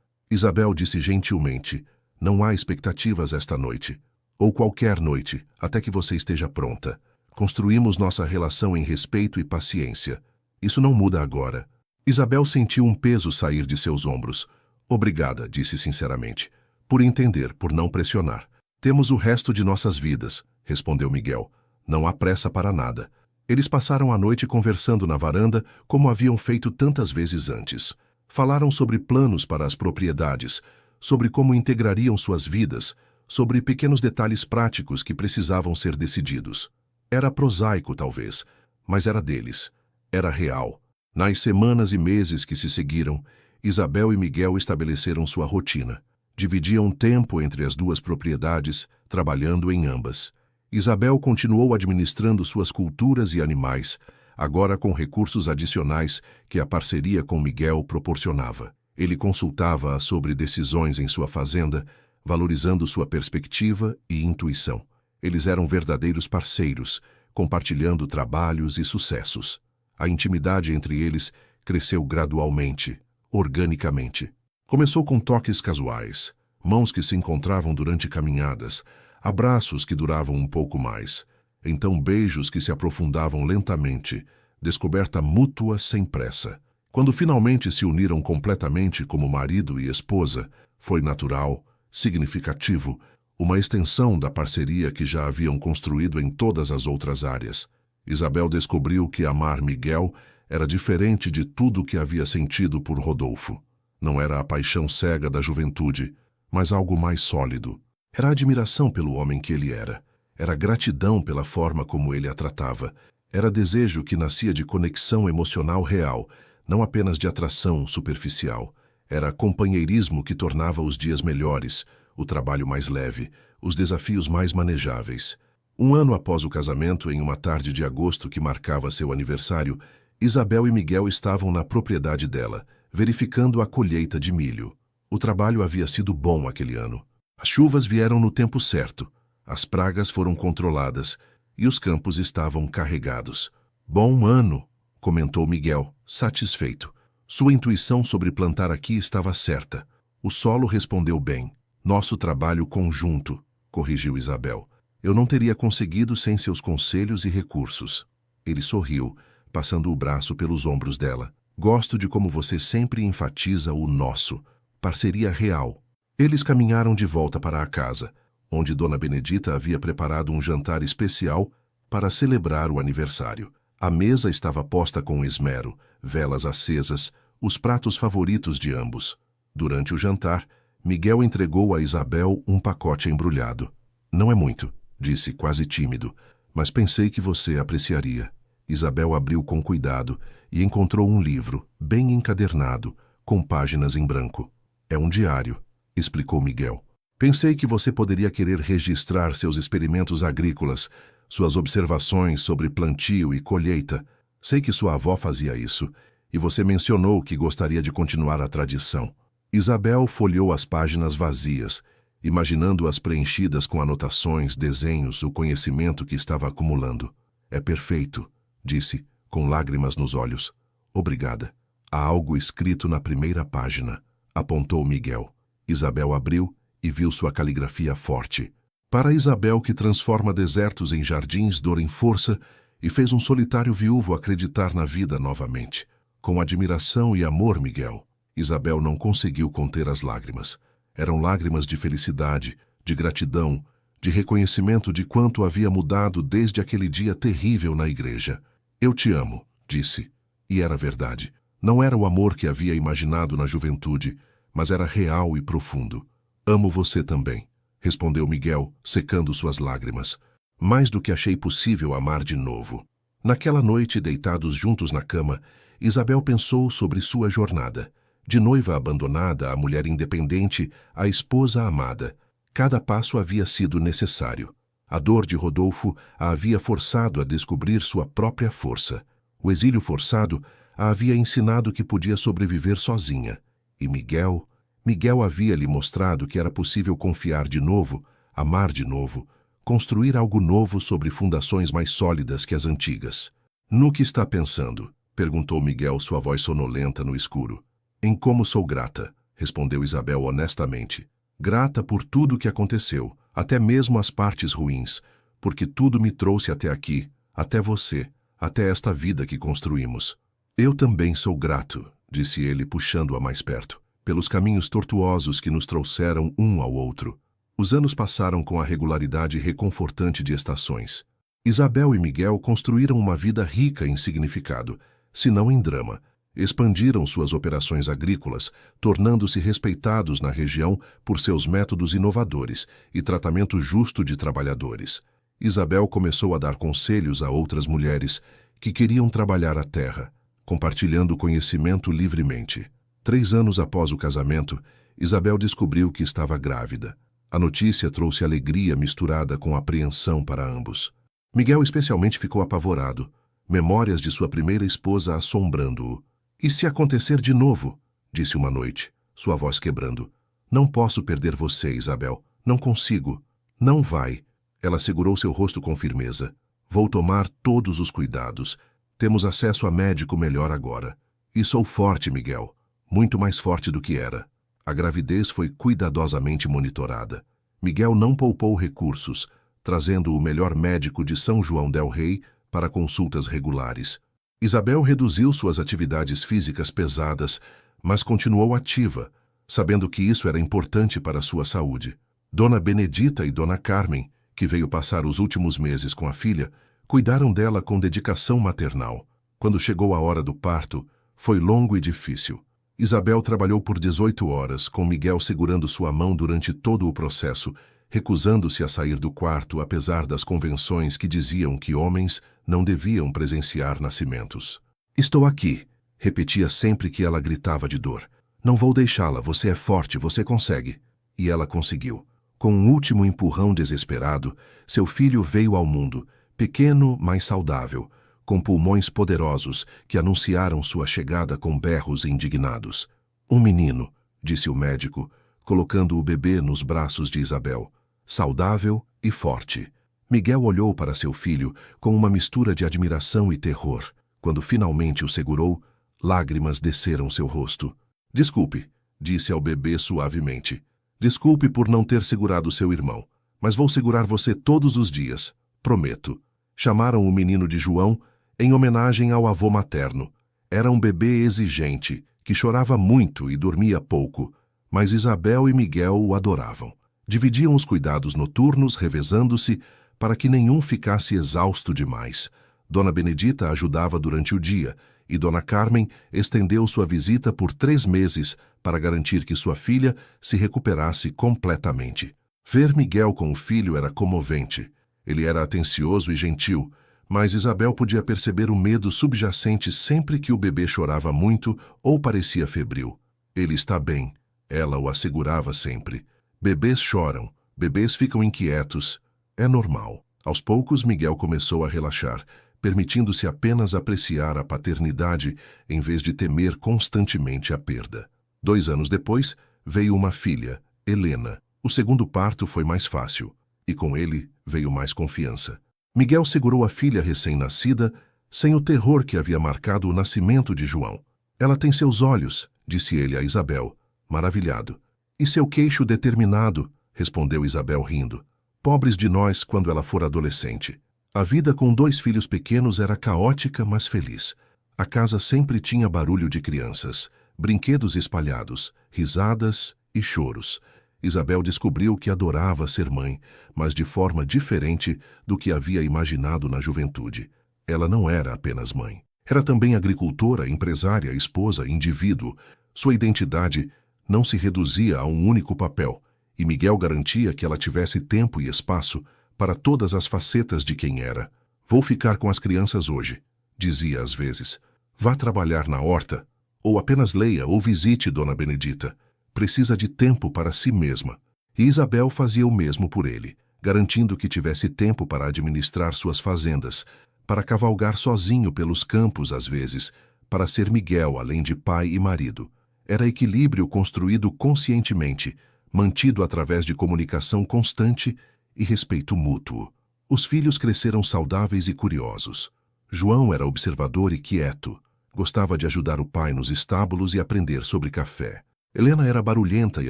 Isabel disse gentilmente: "Não há expectativas esta noite, ou qualquer noite, até que você esteja pronta. Construímos nossa relação em respeito e paciência. Isso não muda agora." Isabel sentiu um peso sair de seus ombros. "Obrigada", disse sinceramente, "por entender, por não pressionar. Temos o resto de nossas vidas", respondeu Miguel. "Não há pressa para nada." Eles passaram a noite conversando na varanda, como haviam feito tantas vezes antes. Falaram sobre planos para as propriedades, sobre como integrariam suas vidas, sobre pequenos detalhes práticos que precisavam ser decididos. Era prosaico, talvez, mas era deles. Era real. Nas semanas e meses que se seguiram, Isabel e Miguel estabeleceram sua rotina. Dividiam tempo entre as duas propriedades, trabalhando em ambas. Isabel continuou administrando suas culturas e animais, agora com recursos adicionais que a parceria com Miguel proporcionava. Ele consultava-a sobre decisões em sua fazenda, valorizando sua perspectiva e intuição. Eles eram verdadeiros parceiros, compartilhando trabalhos e sucessos. A intimidade entre eles cresceu gradualmente, organicamente. Começou com toques casuais, mãos que se encontravam durante caminhadas, abraços que duravam um pouco mais, então beijos que se aprofundavam lentamente, descoberta mútua sem pressa. Quando finalmente se uniram completamente como marido e esposa, foi natural, significativo, uma extensão da parceria que já haviam construído em todas as outras áreas. Isabel descobriu que amar Miguel era diferente de tudo o que havia sentido por Rodolfo. Não era a paixão cega da juventude, mas algo mais sólido. Era admiração pelo homem que ele era. Era gratidão pela forma como ele a tratava. Era desejo que nascia de conexão emocional real, não apenas de atração superficial. Era companheirismo que tornava os dias melhores, o trabalho mais leve, os desafios mais manejáveis. Um ano após o casamento, em uma tarde de agosto que marcava seu aniversário, Isabel e Miguel estavam na propriedade dela, verificando a colheita de milho. O trabalho havia sido bom aquele ano. As chuvas vieram no tempo certo, as pragas foram controladas e os campos estavam carregados. "Bom ano", comentou Miguel, satisfeito. Sua intuição sobre plantar aqui estava certa. O solo respondeu bem. "Nosso trabalho conjunto", corrigiu Isabel. "Eu não teria conseguido sem seus conselhos e recursos." Ele sorriu, passando o braço pelos ombros dela. "Gosto de como você sempre enfatiza o nosso. Parceria real." Eles caminharam de volta para a casa, onde Dona Benedita havia preparado um jantar especial para celebrar o aniversário. A mesa estava posta com esmero, velas acesas, os pratos favoritos de ambos. Durante o jantar, Miguel entregou a Isabel um pacote embrulhado. "Não é muito", disse, quase tímido, "mas pensei que você apreciaria." Isabel abriu com cuidado e encontrou um livro, bem encadernado, com páginas em branco. "É um diário", explicou Miguel. "Pensei que você poderia querer registrar seus experimentos agrícolas, suas observações sobre plantio e colheita. Sei que sua avó fazia isso, e você mencionou que gostaria de continuar a tradição." Isabel folheou as páginas vazias, imaginando-as preenchidas com anotações, desenhos, o conhecimento que estava acumulando. "É perfeito", disse, com lágrimas nos olhos. "Obrigada." "Há algo escrito na primeira página", apontou Miguel. Isabel abriu e viu sua caligrafia forte. "Para Isabel que transforma desertos em jardins, dor em força, e fez um solitário viúvo acreditar na vida novamente. Com admiração e amor, Miguel." Isabel não conseguiu conter as lágrimas. Eram lágrimas de felicidade, de gratidão, de reconhecimento de quanto havia mudado desde aquele dia terrível na igreja. "Eu te amo", disse. E era verdade. Não era o amor que havia imaginado na juventude, mas era real e profundo. "Amo você também", respondeu Miguel, secando suas lágrimas. "Mais do que achei possível amar de novo." Naquela noite, deitados juntos na cama, Isabel pensou sobre sua jornada. De noiva abandonada, a mulher independente, a esposa amada. Cada passo havia sido necessário. A dor de Rodolfo a havia forçado a descobrir sua própria força. O exílio forçado a havia ensinado que podia sobreviver sozinha. E Miguel? Miguel havia lhe mostrado que era possível confiar de novo, amar de novo, construir algo novo sobre fundações mais sólidas que as antigas. No que está pensando? Perguntou Miguel, sua voz sonolenta no escuro. Em como sou grata, respondeu Isabel honestamente. Grata por tudo que aconteceu, até mesmo as partes ruins, porque tudo me trouxe até aqui, até você, até esta vida que construímos. Eu também sou grato, disse ele, puxando-a mais perto, pelos caminhos tortuosos que nos trouxeram um ao outro. Os anos passaram com a regularidade reconfortante de estações. Isabel e Miguel construíram uma vida rica em significado, se não em drama. Expandiram suas operações agrícolas, tornando-se respeitados na região por seus métodos inovadores e tratamento justo de trabalhadores. Isabel começou a dar conselhos a outras mulheres que queriam trabalhar a terra, compartilhando conhecimento livremente. 3 anos após o casamento, Isabel descobriu que estava grávida. A notícia trouxe alegria misturada com apreensão para ambos. Miguel especialmente ficou apavorado, memórias de sua primeira esposa assombrando-o. E se acontecer de novo? Disse uma noite, sua voz quebrando. Não posso perder você, Isabel. Não consigo. Não vai. Ela segurou seu rosto com firmeza. Vou tomar todos os cuidados. Temos acesso a médico melhor agora. E sou forte, Miguel. Muito mais forte do que era. A gravidez foi cuidadosamente monitorada. Miguel não poupou recursos, trazendo o melhor médico de São João del Rei para consultas regulares. Isabel reduziu suas atividades físicas pesadas, mas continuou ativa, sabendo que isso era importante para sua saúde. Dona Benedita e Dona Carmen, que veio passar os últimos meses com a filha, cuidaram dela com dedicação maternal. Quando chegou a hora do parto, foi longo e difícil. Isabel trabalhou por 18 horas, com Miguel segurando sua mão durante todo o processo, recusando-se a sair do quarto apesar das convenções que diziam que homens não deviam presenciar nascimentos. Estou aqui, repetia sempre que ela gritava de dor. Não vou deixá-la, você é forte, você consegue. E ela conseguiu. Com um último empurrão desesperado, seu filho veio ao mundo, pequeno, mas saudável, com pulmões poderosos que anunciaram sua chegada com berros indignados. Um menino, disse o médico, colocando o bebê nos braços de Isabel. Saudável e forte. Miguel olhou para seu filho com uma mistura de admiração e terror. Quando finalmente o segurou, lágrimas desceram seu rosto. Desculpe, disse ao bebê suavemente. Desculpe por não ter segurado seu irmão, mas vou segurar você todos os dias, prometo. Chamaram o menino de João em homenagem ao avô materno. Era um bebê exigente, que chorava muito e dormia pouco, mas Isabel e Miguel o adoravam. Dividiam os cuidados noturnos, revezando-se, para que nenhum ficasse exausto demais. Dona Benedita ajudava durante o dia, e Dona Carmen estendeu sua visita por 3 meses para garantir que sua filha se recuperasse completamente. Ver Miguel com o filho era comovente. Ele era atencioso e gentil, mas Isabel podia perceber o medo subjacente sempre que o bebê chorava muito ou parecia febril. Ele está bem, ela o assegurava sempre. Bebês choram, bebês ficam inquietos. É normal. Aos poucos, Miguel começou a relaxar, permitindo-se apenas apreciar a paternidade em vez de temer constantemente a perda. 2 anos depois, veio uma filha, Helena. O segundo parto foi mais fácil, e com ele veio mais confiança. Miguel segurou a filha recém-nascida, sem o terror que havia marcado o nascimento de João. Ela tem seus olhos, disse ele a Isabel, maravilhado. E seu queixo determinado, respondeu Isabel rindo. Pobres de nós quando ela for adolescente. A vida com 2 filhos pequenos era caótica, mas feliz. A casa sempre tinha barulho de crianças, brinquedos espalhados, risadas e choros. Isabel descobriu que adorava ser mãe, mas de forma diferente do que havia imaginado na juventude. Ela não era apenas mãe. Era também agricultora, empresária, esposa, indivíduo. Sua identidade não se reduzia a um único papel, e Miguel garantia que ela tivesse tempo e espaço para todas as facetas de quem era. Vou ficar com as crianças hoje, dizia às vezes. Vá trabalhar na horta, ou apenas leia ou visite Dona Benedita. Precisa de tempo para si mesma. E Isabel fazia o mesmo por ele, garantindo que tivesse tempo para administrar suas fazendas, para cavalgar sozinho pelos campos às vezes, para ser Miguel além de pai e marido. Era equilíbrio construído conscientemente, mantido através de comunicação constante e respeito mútuo. Os filhos cresceram saudáveis e curiosos. João era observador e quieto. Gostava de ajudar o pai nos estábulos e aprender sobre café. Helena era barulhenta e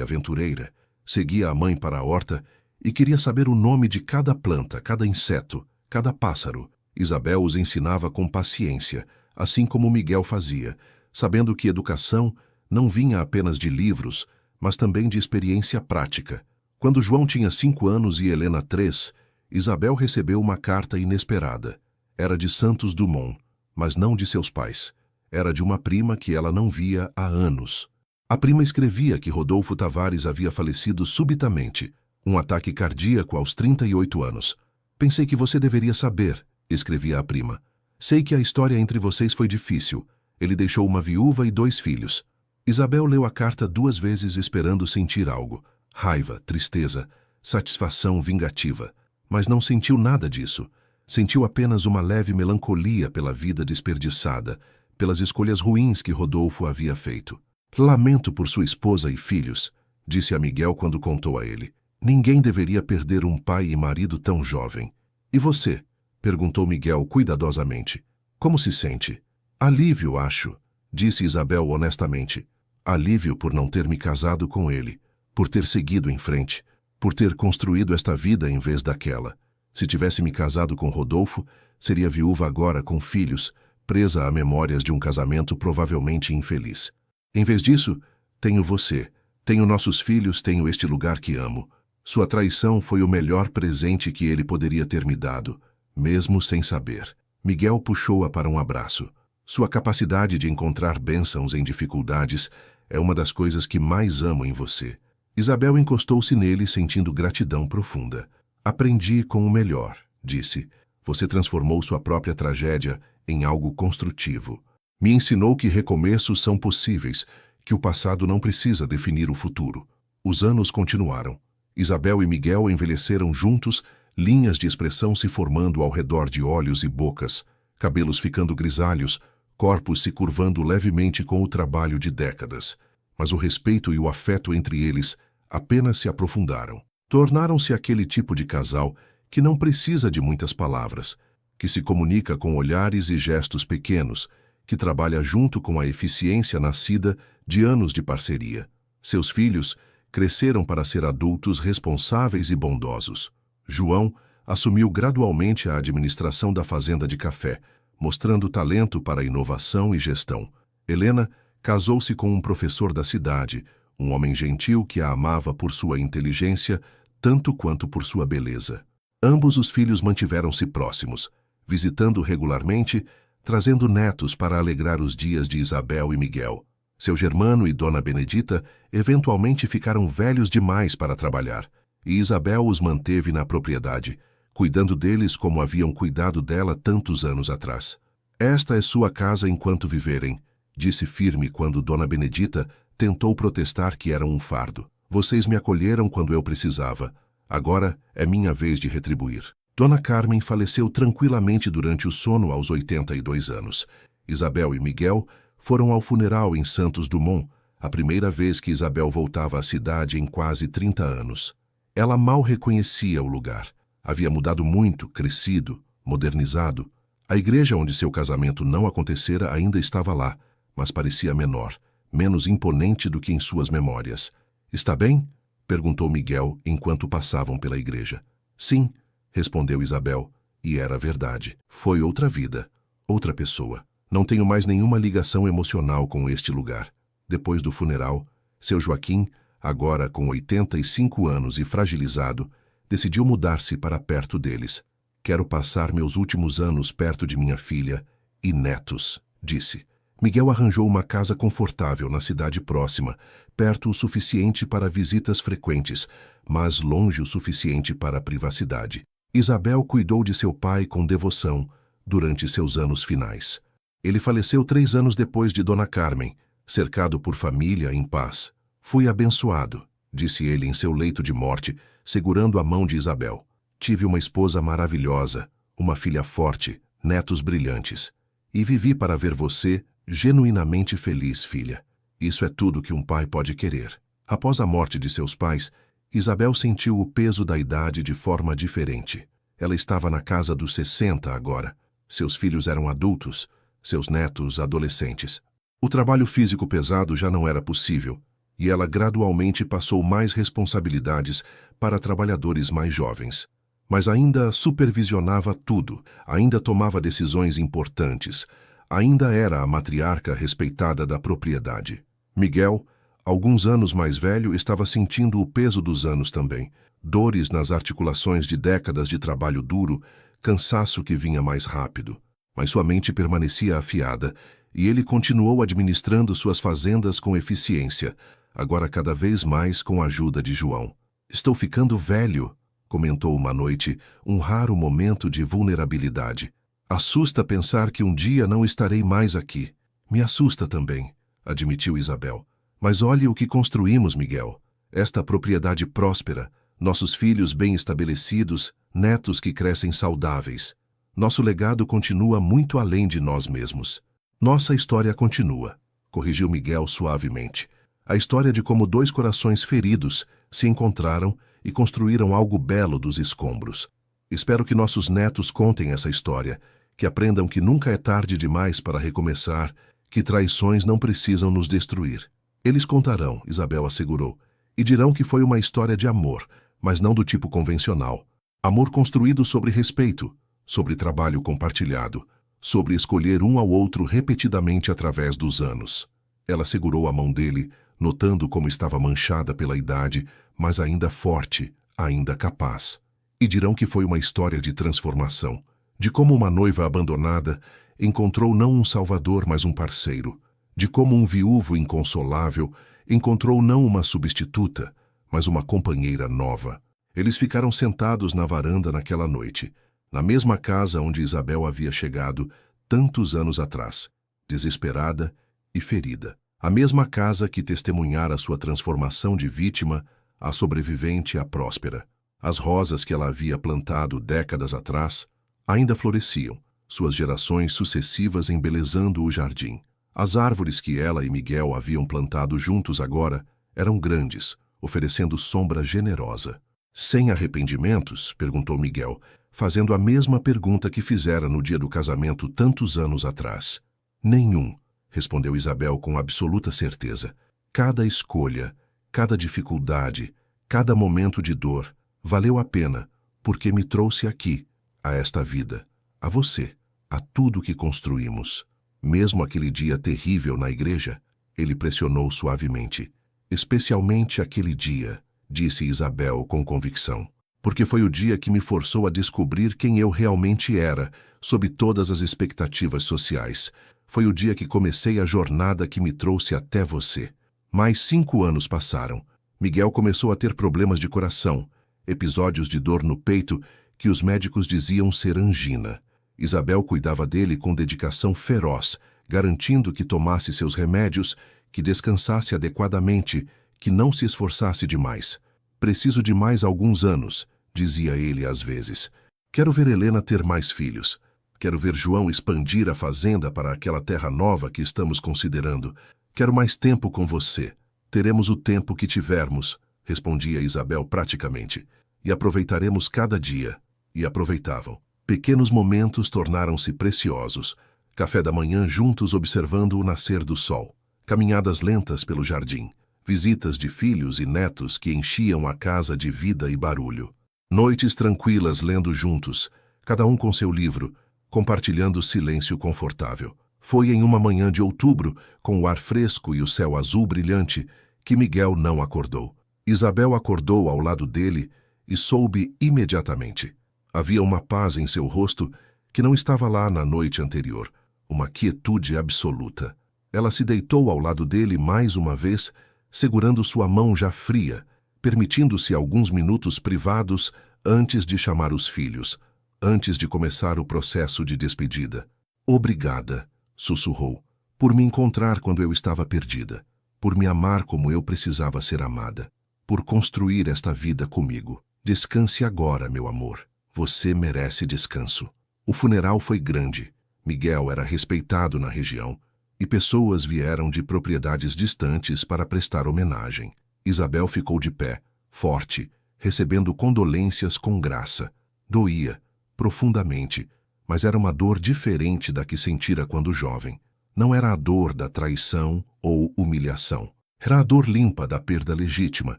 aventureira. Seguia a mãe para a horta e queria saber o nome de cada planta, cada inseto, cada pássaro. Isabel os ensinava com paciência, assim como Miguel fazia, sabendo que educação não vinha apenas de livros, mas também de experiência prática. Quando João tinha 5 anos e Helena 3, Isabel recebeu uma carta inesperada. Era de Santos Dumont, mas não de seus pais. Era de uma prima que ela não via há anos. A prima escrevia que Rodolfo Tavares havia falecido subitamente, um ataque cardíaco aos 38 anos. Pensei que você deveria saber, escrevia a prima. Sei que a história entre vocês foi difícil. Ele deixou uma viúva e 2 filhos. Isabel leu a carta 2 vezes esperando sentir algo. Raiva, tristeza, satisfação vingativa. Mas não sentiu nada disso. Sentiu apenas uma leve melancolia pela vida desperdiçada, pelas escolhas ruins que Rodolfo havia feito. Lamento por sua esposa e filhos, disse a Miguel quando contou a ele. Ninguém deveria perder um pai e marido tão jovem. E você? Perguntou Miguel cuidadosamente. Como se sente? Alívio, acho, disse Isabel honestamente. Alívio por não ter me casado com ele, por ter seguido em frente, por ter construído esta vida em vez daquela. Se tivesse me casado com Rodolfo, seria viúva agora com filhos, presa a memórias de um casamento provavelmente infeliz. Em vez disso, tenho você, tenho nossos filhos, tenho este lugar que amo. Sua traição foi o melhor presente que ele poderia ter me dado, mesmo sem saber. Miguel puxou-a para um abraço. Sua capacidade de encontrar bênçãos em dificuldades é uma das coisas que mais amo em você. Isabel encostou-se nele sentindo gratidão profunda. Aprendi com o melhor, disse. Você transformou sua própria tragédia em algo construtivo. Me ensinou que recomeços são possíveis, que o passado não precisa definir o futuro. Os anos continuaram. Isabel e Miguel envelheceram juntos, linhas de expressão se formando ao redor de olhos e bocas, cabelos ficando grisalhos, corpos se curvando levemente com o trabalho de décadas. Mas o respeito e o afeto entre eles apenas se aprofundaram. Tornaram-se aquele tipo de casal que não precisa de muitas palavras, que se comunica com olhares e gestos pequenos, que trabalha junto com a eficiência nascida de anos de parceria. Seus filhos cresceram para ser adultos responsáveis e bondosos. João assumiu gradualmente a administração da fazenda de café, mostrando talento para inovação e gestão. Helena casou-se com um professor da cidade, um homem gentil que a amava por sua inteligência, tanto quanto por sua beleza. Ambos os filhos mantiveram-se próximos, visitando regularmente, trazendo netos para alegrar os dias de Isabel e Miguel. Seu Germano e Dona Benedita eventualmente ficaram velhos demais para trabalhar, e Isabel os manteve na propriedade, cuidando deles como haviam cuidado dela tantos anos atrás. Esta é sua casa enquanto viverem, disse firme quando Dona Benedita tentou protestar que era um fardo. Vocês me acolheram quando eu precisava. Agora é minha vez de retribuir. Dona Carmen faleceu tranquilamente durante o sono aos 82 anos. Isabel e Miguel foram ao funeral em Santos Dumont, a primeira vez que Isabel voltava à cidade em quase 30 anos. Ela mal reconhecia o lugar. Havia mudado muito, crescido, modernizado. A igreja onde seu casamento não acontecera ainda estava lá, mas parecia menor, menos imponente do que em suas memórias. Está bem? Perguntou Miguel enquanto passavam pela igreja. Sim, respondeu Isabel, e era verdade. Foi outra vida, outra pessoa. Não tenho mais nenhuma ligação emocional com este lugar. Depois do funeral, seu Joaquim, agora com 85 anos e fragilizado, decidiu mudar-se para perto deles. Quero passar meus últimos anos perto de minha filha e netos, disse. Miguel arranjou uma casa confortável na cidade próxima, perto o suficiente para visitas frequentes, mas longe o suficiente para a privacidade. Isabel cuidou de seu pai com devoção durante seus anos finais. Ele faleceu 3 anos depois de Dona Carmen, cercado por família em paz. Fui abençoado, disse ele em seu leito de morte, segurando a mão de Isabel. Tive uma esposa maravilhosa, uma filha forte, netos brilhantes. E vivi para ver você genuinamente feliz, filha. Isso é tudo que um pai pode querer. Após a morte de seus pais, Isabel sentiu o peso da idade de forma diferente. Ela estava na casa dos 60 agora. Seus filhos eram adultos, seus netos adolescentes. O trabalho físico pesado já não era possível, e ela gradualmente passou mais responsabilidades para trabalhadores mais jovens. Mas ainda supervisionava tudo, ainda tomava decisões importantes, ainda era a matriarca respeitada da propriedade. Miguel, alguns anos mais velho, estava sentindo o peso dos anos também. Dores nas articulações de décadas de trabalho duro, cansaço que vinha mais rápido. Mas sua mente permanecia afiada, e ele continuou administrando suas fazendas com eficiência, agora cada vez mais com a ajuda de João. Estou ficando velho, comentou uma noite, um raro momento de vulnerabilidade. Assusta pensar que um dia não estarei mais aqui. Me assusta também, admitiu Isabel. Mas olhe o que construímos, Miguel. Esta propriedade próspera, nossos filhos bem estabelecidos, netos que crescem saudáveis. Nosso legado continua muito além de nós mesmos. Nossa história continua, corrigiu Miguel suavemente. A história de como dois corações feridos se encontraram e construíram algo belo dos escombros. Espero que nossos netos contem essa história, que aprendam que nunca é tarde demais para recomeçar, que traições não precisam nos destruir. Eles contarão, Isabel assegurou, e dirão que foi uma história de amor, mas não do tipo convencional. Amor construído sobre respeito, sobre trabalho compartilhado, sobre escolher um ao outro repetidamente através dos anos. Ela segurou a mão dele, notando como estava manchada pela idade, mas ainda forte, ainda capaz. E dirão que foi uma história de transformação, de como uma noiva abandonada encontrou não um salvador, mas um parceiro, de como um viúvo inconsolável encontrou não uma substituta, mas uma companheira nova. Eles ficaram sentados na varanda naquela noite, na mesma casa onde Isabel havia chegado tantos anos atrás, desesperada e ferida. A mesma casa que testemunhara sua transformação de vítima a sobrevivente à próspera. As rosas que ela havia plantado décadas atrás ainda floresciam, suas gerações sucessivas embelezando o jardim. As árvores que ela e Miguel haviam plantado juntos agora eram grandes, oferecendo sombra generosa. Sem arrependimentos? Perguntou Miguel, fazendo a mesma pergunta que fizera no dia do casamento tantos anos atrás. Nenhum, respondeu Isabel com absoluta certeza. Cada escolha, cada dificuldade, cada momento de dor valeu a pena, porque me trouxe aqui, a esta vida, a você, a tudo que construímos. Mesmo aquele dia terrível na igreja, ele pressionou suavemente. Especialmente aquele dia, disse Isabel com convicção, porque foi o dia que me forçou a descobrir quem eu realmente era, sob todas as expectativas sociais. Foi o dia que comecei a jornada que me trouxe até você. Mais 5 anos passaram. Miguel começou a ter problemas de coração, episódios de dor no peito que os médicos diziam ser angina. Isabel cuidava dele com dedicação feroz, garantindo que tomasse seus remédios, que descansasse adequadamente, que não se esforçasse demais. Preciso de mais alguns anos, dizia ele às vezes. Quero ver Helena ter mais filhos. Quero ver João expandir a fazenda para aquela terra nova que estamos considerando. Quero mais tempo com você. Teremos o tempo que tivermos, respondia Isabel praticamente. E aproveitaremos cada dia. E aproveitavam. Pequenos momentos tornaram-se preciosos. Café da manhã juntos observando o nascer do sol. Caminhadas lentas pelo jardim. Visitas de filhos e netos que enchiam a casa de vida e barulho. Noites tranquilas lendo juntos, cada um com seu livro, compartilhando silêncio confortável. Foi em uma manhã de outubro, com o ar fresco e o céu azul brilhante, que Miguel não acordou. Isabel acordou ao lado dele e soube imediatamente. Havia uma paz em seu rosto que não estava lá na noite anterior, uma quietude absoluta. Ela se deitou ao lado dele mais uma vez, segurando sua mão já fria, permitindo-se alguns minutos privados antes de chamar os filhos, antes de começar o processo de despedida. Obrigada, sussurrou, por me encontrar quando eu estava perdida, por me amar como eu precisava ser amada, por construir esta vida comigo. Descanse agora, meu amor. Você merece descanso. O funeral foi grande. Miguel era respeitado na região. e pessoas vieram de propriedades distantes para prestar homenagem. Isabel ficou de pé, forte, recebendo condolências com graça. Doía, profundamente, mas era uma dor diferente da que sentira quando jovem. Não era a dor da traição ou humilhação. Era a dor limpa da perda legítima,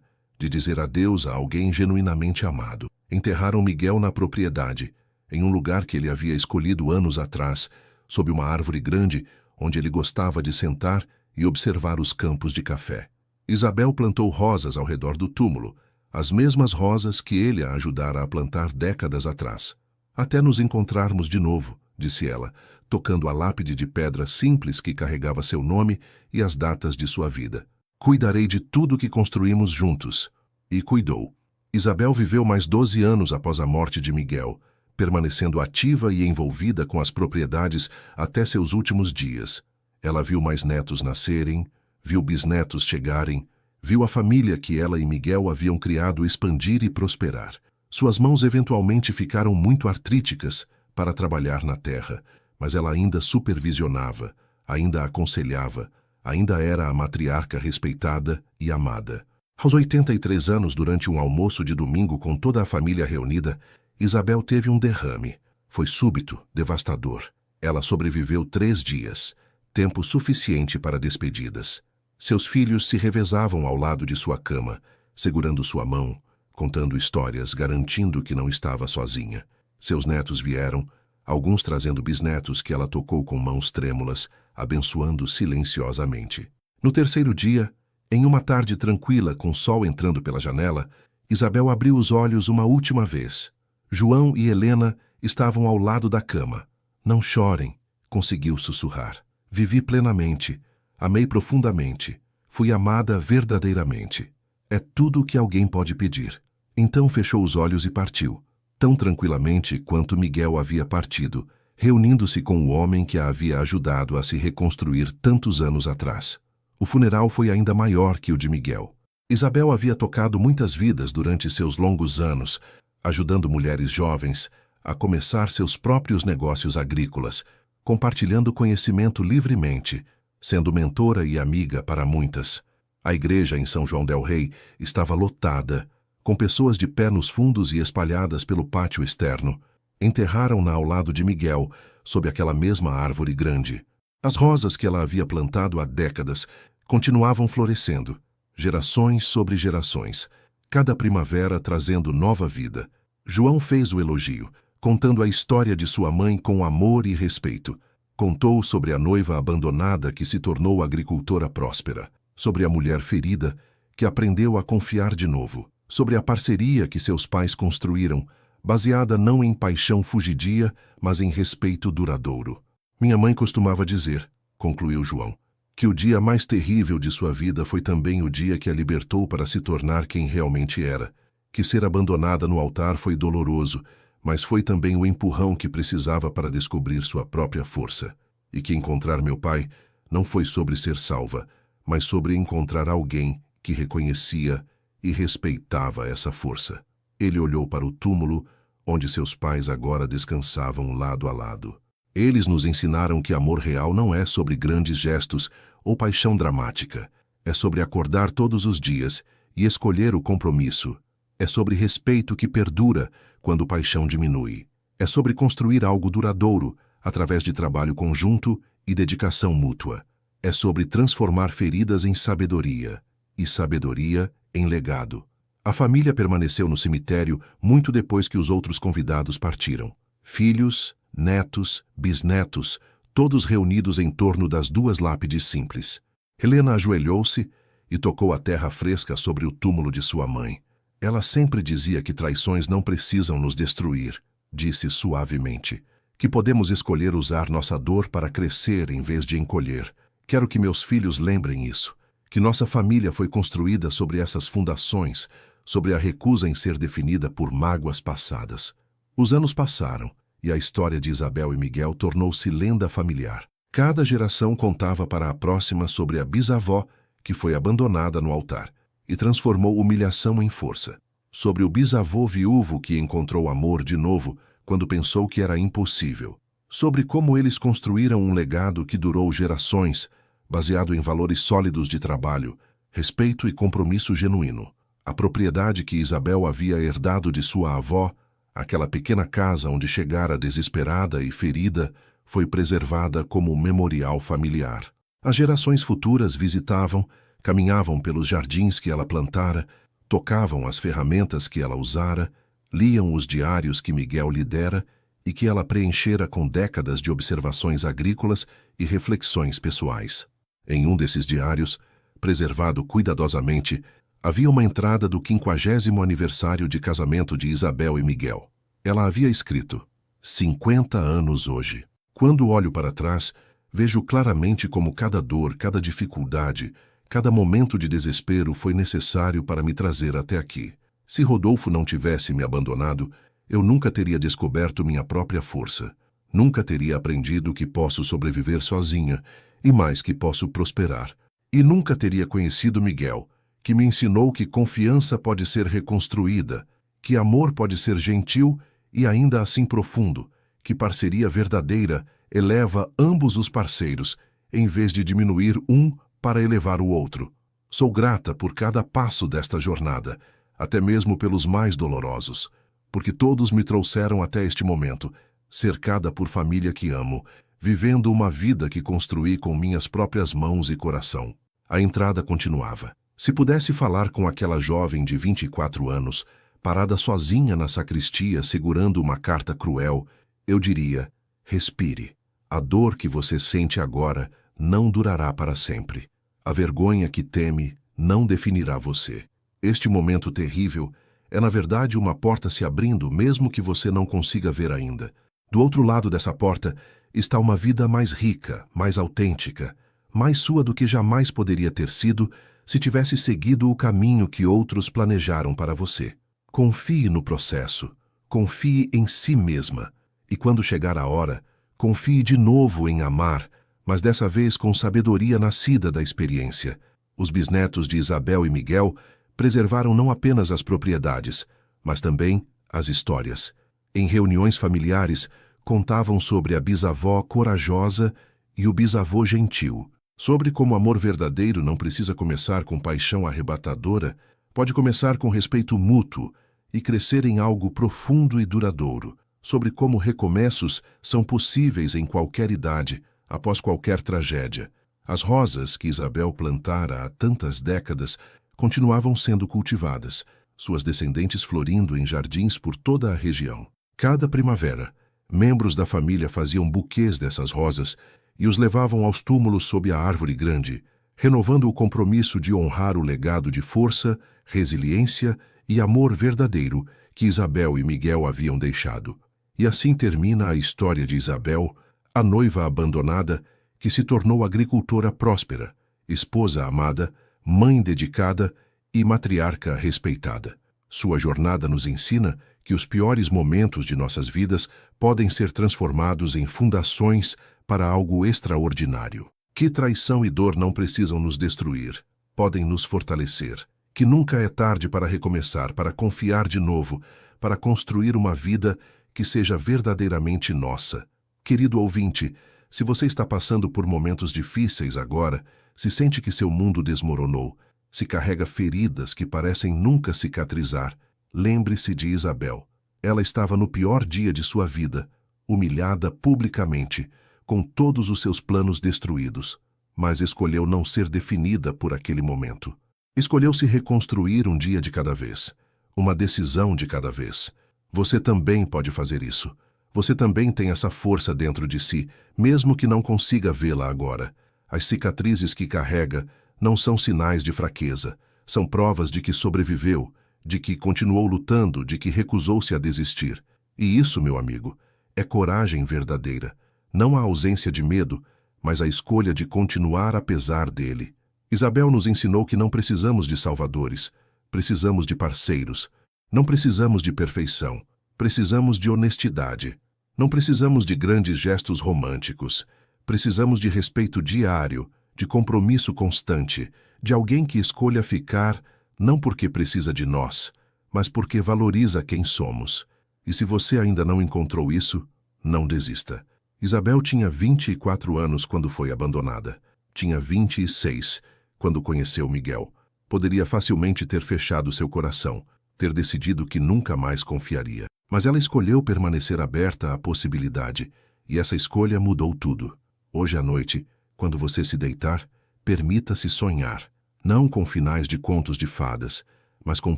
de dizer adeus a alguém genuinamente amado. Enterraram Miguel na propriedade, em um lugar que ele havia escolhido anos atrás, sob uma árvore grande, onde ele gostava de sentar e observar os campos de café. Isabel plantou rosas ao redor do túmulo, as mesmas rosas que ele a ajudara a plantar décadas atrás. Até nos encontrarmos de novo, disse ela, tocando a lápide de pedra simples que carregava seu nome e as datas de sua vida. Cuidarei de tudo que construímos juntos. E cuidou. Isabel viveu mais 12 anos após a morte de Miguel, permanecendo ativa e envolvida com as propriedades até seus últimos dias. Ela viu mais netos nascerem, viu bisnetos chegarem, viu a família que ela e Miguel haviam criado expandir e prosperar. Suas mãos eventualmente ficaram muito artríticas para trabalhar na terra, mas ela ainda supervisionava, ainda aconselhava, ainda era a matriarca respeitada e amada. Aos 83 anos, durante um almoço de domingo com toda a família reunida, Isabel teve um derrame. Foi súbito, devastador. Ela sobreviveu 3 dias, tempo suficiente para despedidas. Seus filhos se revezavam ao lado de sua cama, segurando sua mão, contando histórias, garantindo que não estava sozinha. Seus netos vieram, alguns trazendo bisnetos que ela tocou com mãos trêmulas, abençoando silenciosamente. No terceiro dia, em uma tarde tranquila com sol entrando pela janela, Isabel abriu os olhos uma última vez. João e Helena estavam ao lado da cama. Não chorem, conseguiu sussurrar. Vivi plenamente, amei profundamente, fui amada verdadeiramente. É tudo o que alguém pode pedir. Então fechou os olhos e partiu, tão tranquilamente quanto Miguel havia partido, reunindo-se com o homem que a havia ajudado a se reconstruir tantos anos atrás. O funeral foi ainda maior que o de Miguel. Isabel havia tocado muitas vidas durante seus longos anos, ajudando mulheres jovens a começar seus próprios negócios agrícolas, compartilhando conhecimento livremente, sendo mentora e amiga para muitas. A igreja em São João del Rei estava lotada, com pessoas de pé nos fundos e espalhadas pelo pátio externo. Enterraram-na ao lado de Miguel, sob aquela mesma árvore grande. As rosas que ela havia plantado há décadas continuavam florescendo, gerações sobre gerações, cada primavera trazendo nova vida. João fez o elogio, contando a história de sua mãe com amor e respeito. Contou sobre a noiva abandonada que se tornou agricultora próspera, sobre a mulher ferida que aprendeu a confiar de novo, sobre a parceria que seus pais construíram, baseada não em paixão fugidia, mas em respeito duradouro. Minha mãe costumava dizer, concluiu João, que o dia mais terrível de sua vida foi também o dia que a libertou para se tornar quem realmente era, que ser abandonada no altar foi doloroso, mas foi também o empurrão que precisava para descobrir sua própria força, e que encontrar meu pai não foi sobre ser salva, mas sobre encontrar alguém que reconhecia e respeitava essa força. Ele olhou para o túmulo, onde seus pais agora descansavam lado a lado. Eles nos ensinaram que amor real não é sobre grandes gestos ou paixão dramática. É sobre acordar todos os dias e escolher o compromisso. É sobre respeito que perdura quando paixão diminui. É sobre construir algo duradouro através de trabalho conjunto e dedicação mútua. É sobre transformar feridas em sabedoria e sabedoria em legado. A família permaneceu no cemitério muito depois que os outros convidados partiram. Filhos, netos, bisnetos, todos reunidos em torno das 2 lápides simples. Helena ajoelhou-se e tocou a terra fresca sobre o túmulo de sua mãe. Ela sempre dizia que traições não precisam nos destruir, disse suavemente, que podemos escolher usar nossa dor para crescer em vez de encolher. Quero que meus filhos lembrem isso, que nossa família foi construída sobre essas fundações, sobre a recusa em ser definida por mágoas passadas. Os anos passaram, e a história de Isabel e Miguel tornou-se lenda familiar. Cada geração contava para a próxima sobre a bisavó que foi abandonada no altar e transformou humilhação em força, sobre o bisavô viúvo que encontrou amor de novo quando pensou que era impossível, sobre como eles construíram um legado que durou gerações, baseado em valores sólidos de trabalho, respeito e compromisso genuíno. A propriedade que Isabel havia herdado de sua avó, aquela pequena casa onde chegara desesperada e ferida, foi preservada como um memorial familiar. As gerações futuras visitavam, caminhavam pelos jardins que ela plantara, tocavam as ferramentas que ela usara, liam os diários que Miguel lhe dera e que ela preenchera com décadas de observações agrícolas e reflexões pessoais. Em um desses diários, preservado cuidadosamente, havia uma entrada do 50º aniversário de casamento de Isabel e Miguel. Ela havia escrito: 50 anos hoje. Quando olho para trás, vejo claramente como cada dor, cada dificuldade, cada momento de desespero foi necessário para me trazer até aqui. Se Rodolfo não tivesse me abandonado, eu nunca teria descoberto minha própria força. Nunca teria aprendido que posso sobreviver sozinha e mais que posso prosperar. E nunca teria conhecido Miguel, que me ensinou que confiança pode ser reconstruída, que amor pode ser gentil e ainda assim profundo, que parceria verdadeira eleva ambos os parceiros, em vez de diminuir um para elevar o outro. Sou grata por cada passo desta jornada, até mesmo pelos mais dolorosos, porque todos me trouxeram até este momento, cercada por família que amo, vivendo uma vida que construí com minhas próprias mãos e coração. A entrada continuava. Se pudesse falar com aquela jovem de 24 anos, parada sozinha na sacristia segurando uma carta cruel, eu diria: respire. A dor que você sente agora não durará para sempre. A vergonha que teme não definirá você. Este momento terrível é, na verdade, uma porta se abrindo, mesmo que você não consiga ver ainda. Do outro lado dessa porta está uma vida mais rica, mais autêntica, mais sua do que jamais poderia ter sido se tivesse seguido o caminho que outros planejaram para você. Confie no processo, confie em si mesma, e quando chegar a hora, confie de novo em amar, mas dessa vez com sabedoria nascida da experiência. Os bisnetos de Isabel e Miguel preservaram não apenas as propriedades, mas também as histórias. Em reuniões familiares, contavam sobre a bisavó corajosa e o bisavô gentil, sobre como amor verdadeiro não precisa começar com paixão arrebatadora, pode começar com respeito mútuo e crescer em algo profundo e duradouro, sobre como recomeços são possíveis em qualquer idade, após qualquer tragédia. As rosas que Isabel plantara há tantas décadas continuavam sendo cultivadas, suas descendentes florindo em jardins por toda a região. Cada primavera, membros da família faziam buquês dessas rosas e os levavam aos túmulos sob a árvore grande, renovando o compromisso de honrar o legado de força, resiliência e amor verdadeiro que Isabel e Miguel haviam deixado. E assim termina a história de Isabel, a noiva abandonada, que se tornou agricultora próspera, esposa amada, mãe dedicada e matriarca respeitada. Sua jornada nos ensina que os piores momentos de nossas vidas podem ser transformados em fundações para algo extraordinário. Que traição e dor não precisam nos destruir, podem nos fortalecer. Que nunca é tarde para recomeçar, para confiar de novo, para construir uma vida que seja verdadeiramente nossa. Querido ouvinte, se você está passando por momentos difíceis agora, se sente que seu mundo desmoronou, se carrega feridas que parecem nunca cicatrizar, lembre-se de Isabel. Ela estava no pior dia de sua vida, humilhada publicamente, com todos os seus planos destruídos, mas escolheu não ser definida por aquele momento. Escolheu se reconstruir um dia de cada vez, uma decisão de cada vez. Você também pode fazer isso. Você também tem essa força dentro de si, mesmo que não consiga vê-la agora. As cicatrizes que carrega não são sinais de fraqueza, são provas de que sobreviveu, de que continuou lutando, de que recusou-se a desistir. E isso, meu amigo, é coragem verdadeira. Não a ausência de medo, mas a escolha de continuar apesar dele. Isabel nos ensinou que não precisamos de salvadores, precisamos de parceiros. Não precisamos de perfeição, precisamos de honestidade. Não precisamos de grandes gestos românticos. Precisamos de respeito diário, de compromisso constante, de alguém que escolha ficar não porque precisa de nós, mas porque valoriza quem somos. E se você ainda não encontrou isso, não desista. Isabel tinha 24 anos quando foi abandonada. Tinha 26 quando conheceu Miguel. Poderia facilmente ter fechado seu coração, ter decidido que nunca mais confiaria. Mas ela escolheu permanecer aberta à possibilidade, e essa escolha mudou tudo. Hoje à noite, quando você se deitar, permita-se sonhar, não com finais de contos de fadas, mas com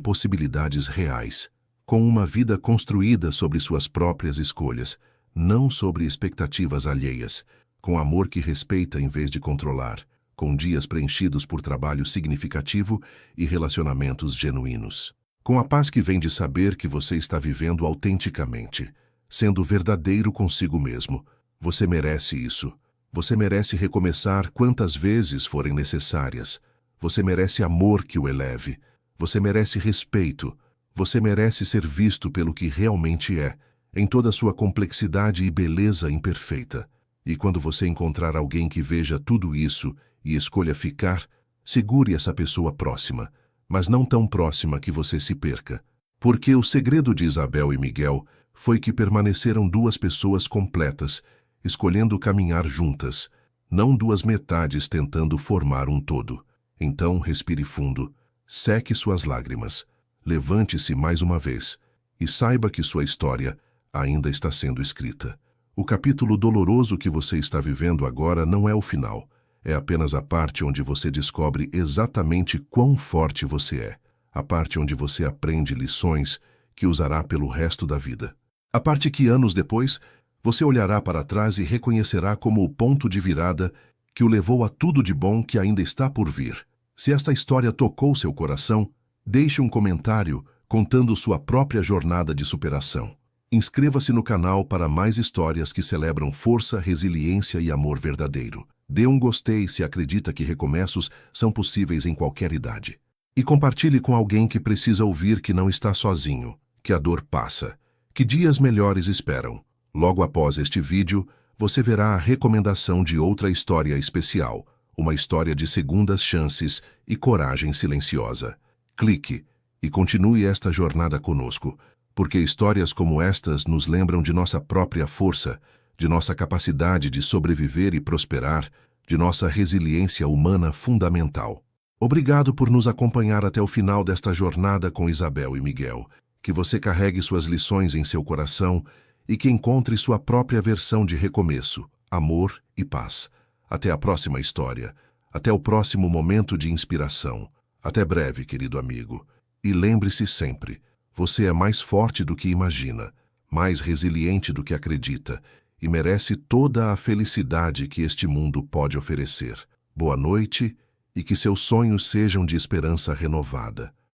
possibilidades reais, com uma vida construída sobre suas próprias escolhas, não sobre expectativas alheias, com amor que respeita em vez de controlar, com dias preenchidos por trabalho significativo e relacionamentos genuínos. Com a paz que vem de saber que você está vivendo autenticamente, sendo verdadeiro consigo mesmo. Você merece isso. Você merece recomeçar quantas vezes forem necessárias. Você merece amor que o eleve. Você merece respeito. Você merece ser visto pelo que realmente é, em toda a sua complexidade e beleza imperfeita. E quando você encontrar alguém que veja tudo isso e escolha ficar, segure essa pessoa próxima, mas não tão próxima que você se perca. Porque o segredo de Isabel e Miguel foi que permaneceram duas pessoas completas, escolhendo caminhar juntas, não duas metades tentando formar um todo. Então, respire fundo, seque suas lágrimas, levante-se mais uma vez e saiba que sua história ainda está sendo escrita. O capítulo doloroso que você está vivendo agora não é o final. É apenas a parte onde você descobre exatamente quão forte você é. A parte onde você aprende lições que usará pelo resto da vida. A parte que anos depois, você olhará para trás e reconhecerá como o ponto de virada que o levou a tudo de bom que ainda está por vir. Se esta história tocou seu coração, deixe um comentário contando sua própria jornada de superação. Inscreva-se no canal para mais histórias que celebram força, resiliência e amor verdadeiro. Dê um gostei se acredita que recomeços são possíveis em qualquer idade. E compartilhe com alguém que precisa ouvir que não está sozinho, que a dor passa, que dias melhores esperam. Logo após este vídeo, você verá a recomendação de outra história especial, uma história de segundas chances e coragem silenciosa. Clique e continue esta jornada conosco, porque histórias como estas nos lembram de nossa própria força, de nossa capacidade de sobreviver e prosperar, de nossa resiliência humana fundamental. Obrigado por nos acompanhar até o final desta jornada com Isabel e Miguel. Que você carregue suas lições em seu coração e que encontre sua própria versão de recomeço, amor e paz. Até a próxima história. Até o próximo momento de inspiração. Até breve, querido amigo. E lembre-se sempre, você é mais forte do que imagina, mais resiliente do que acredita, e merece toda a felicidade que este mundo pode oferecer. Boa noite e que seus sonhos sejam de esperança renovada.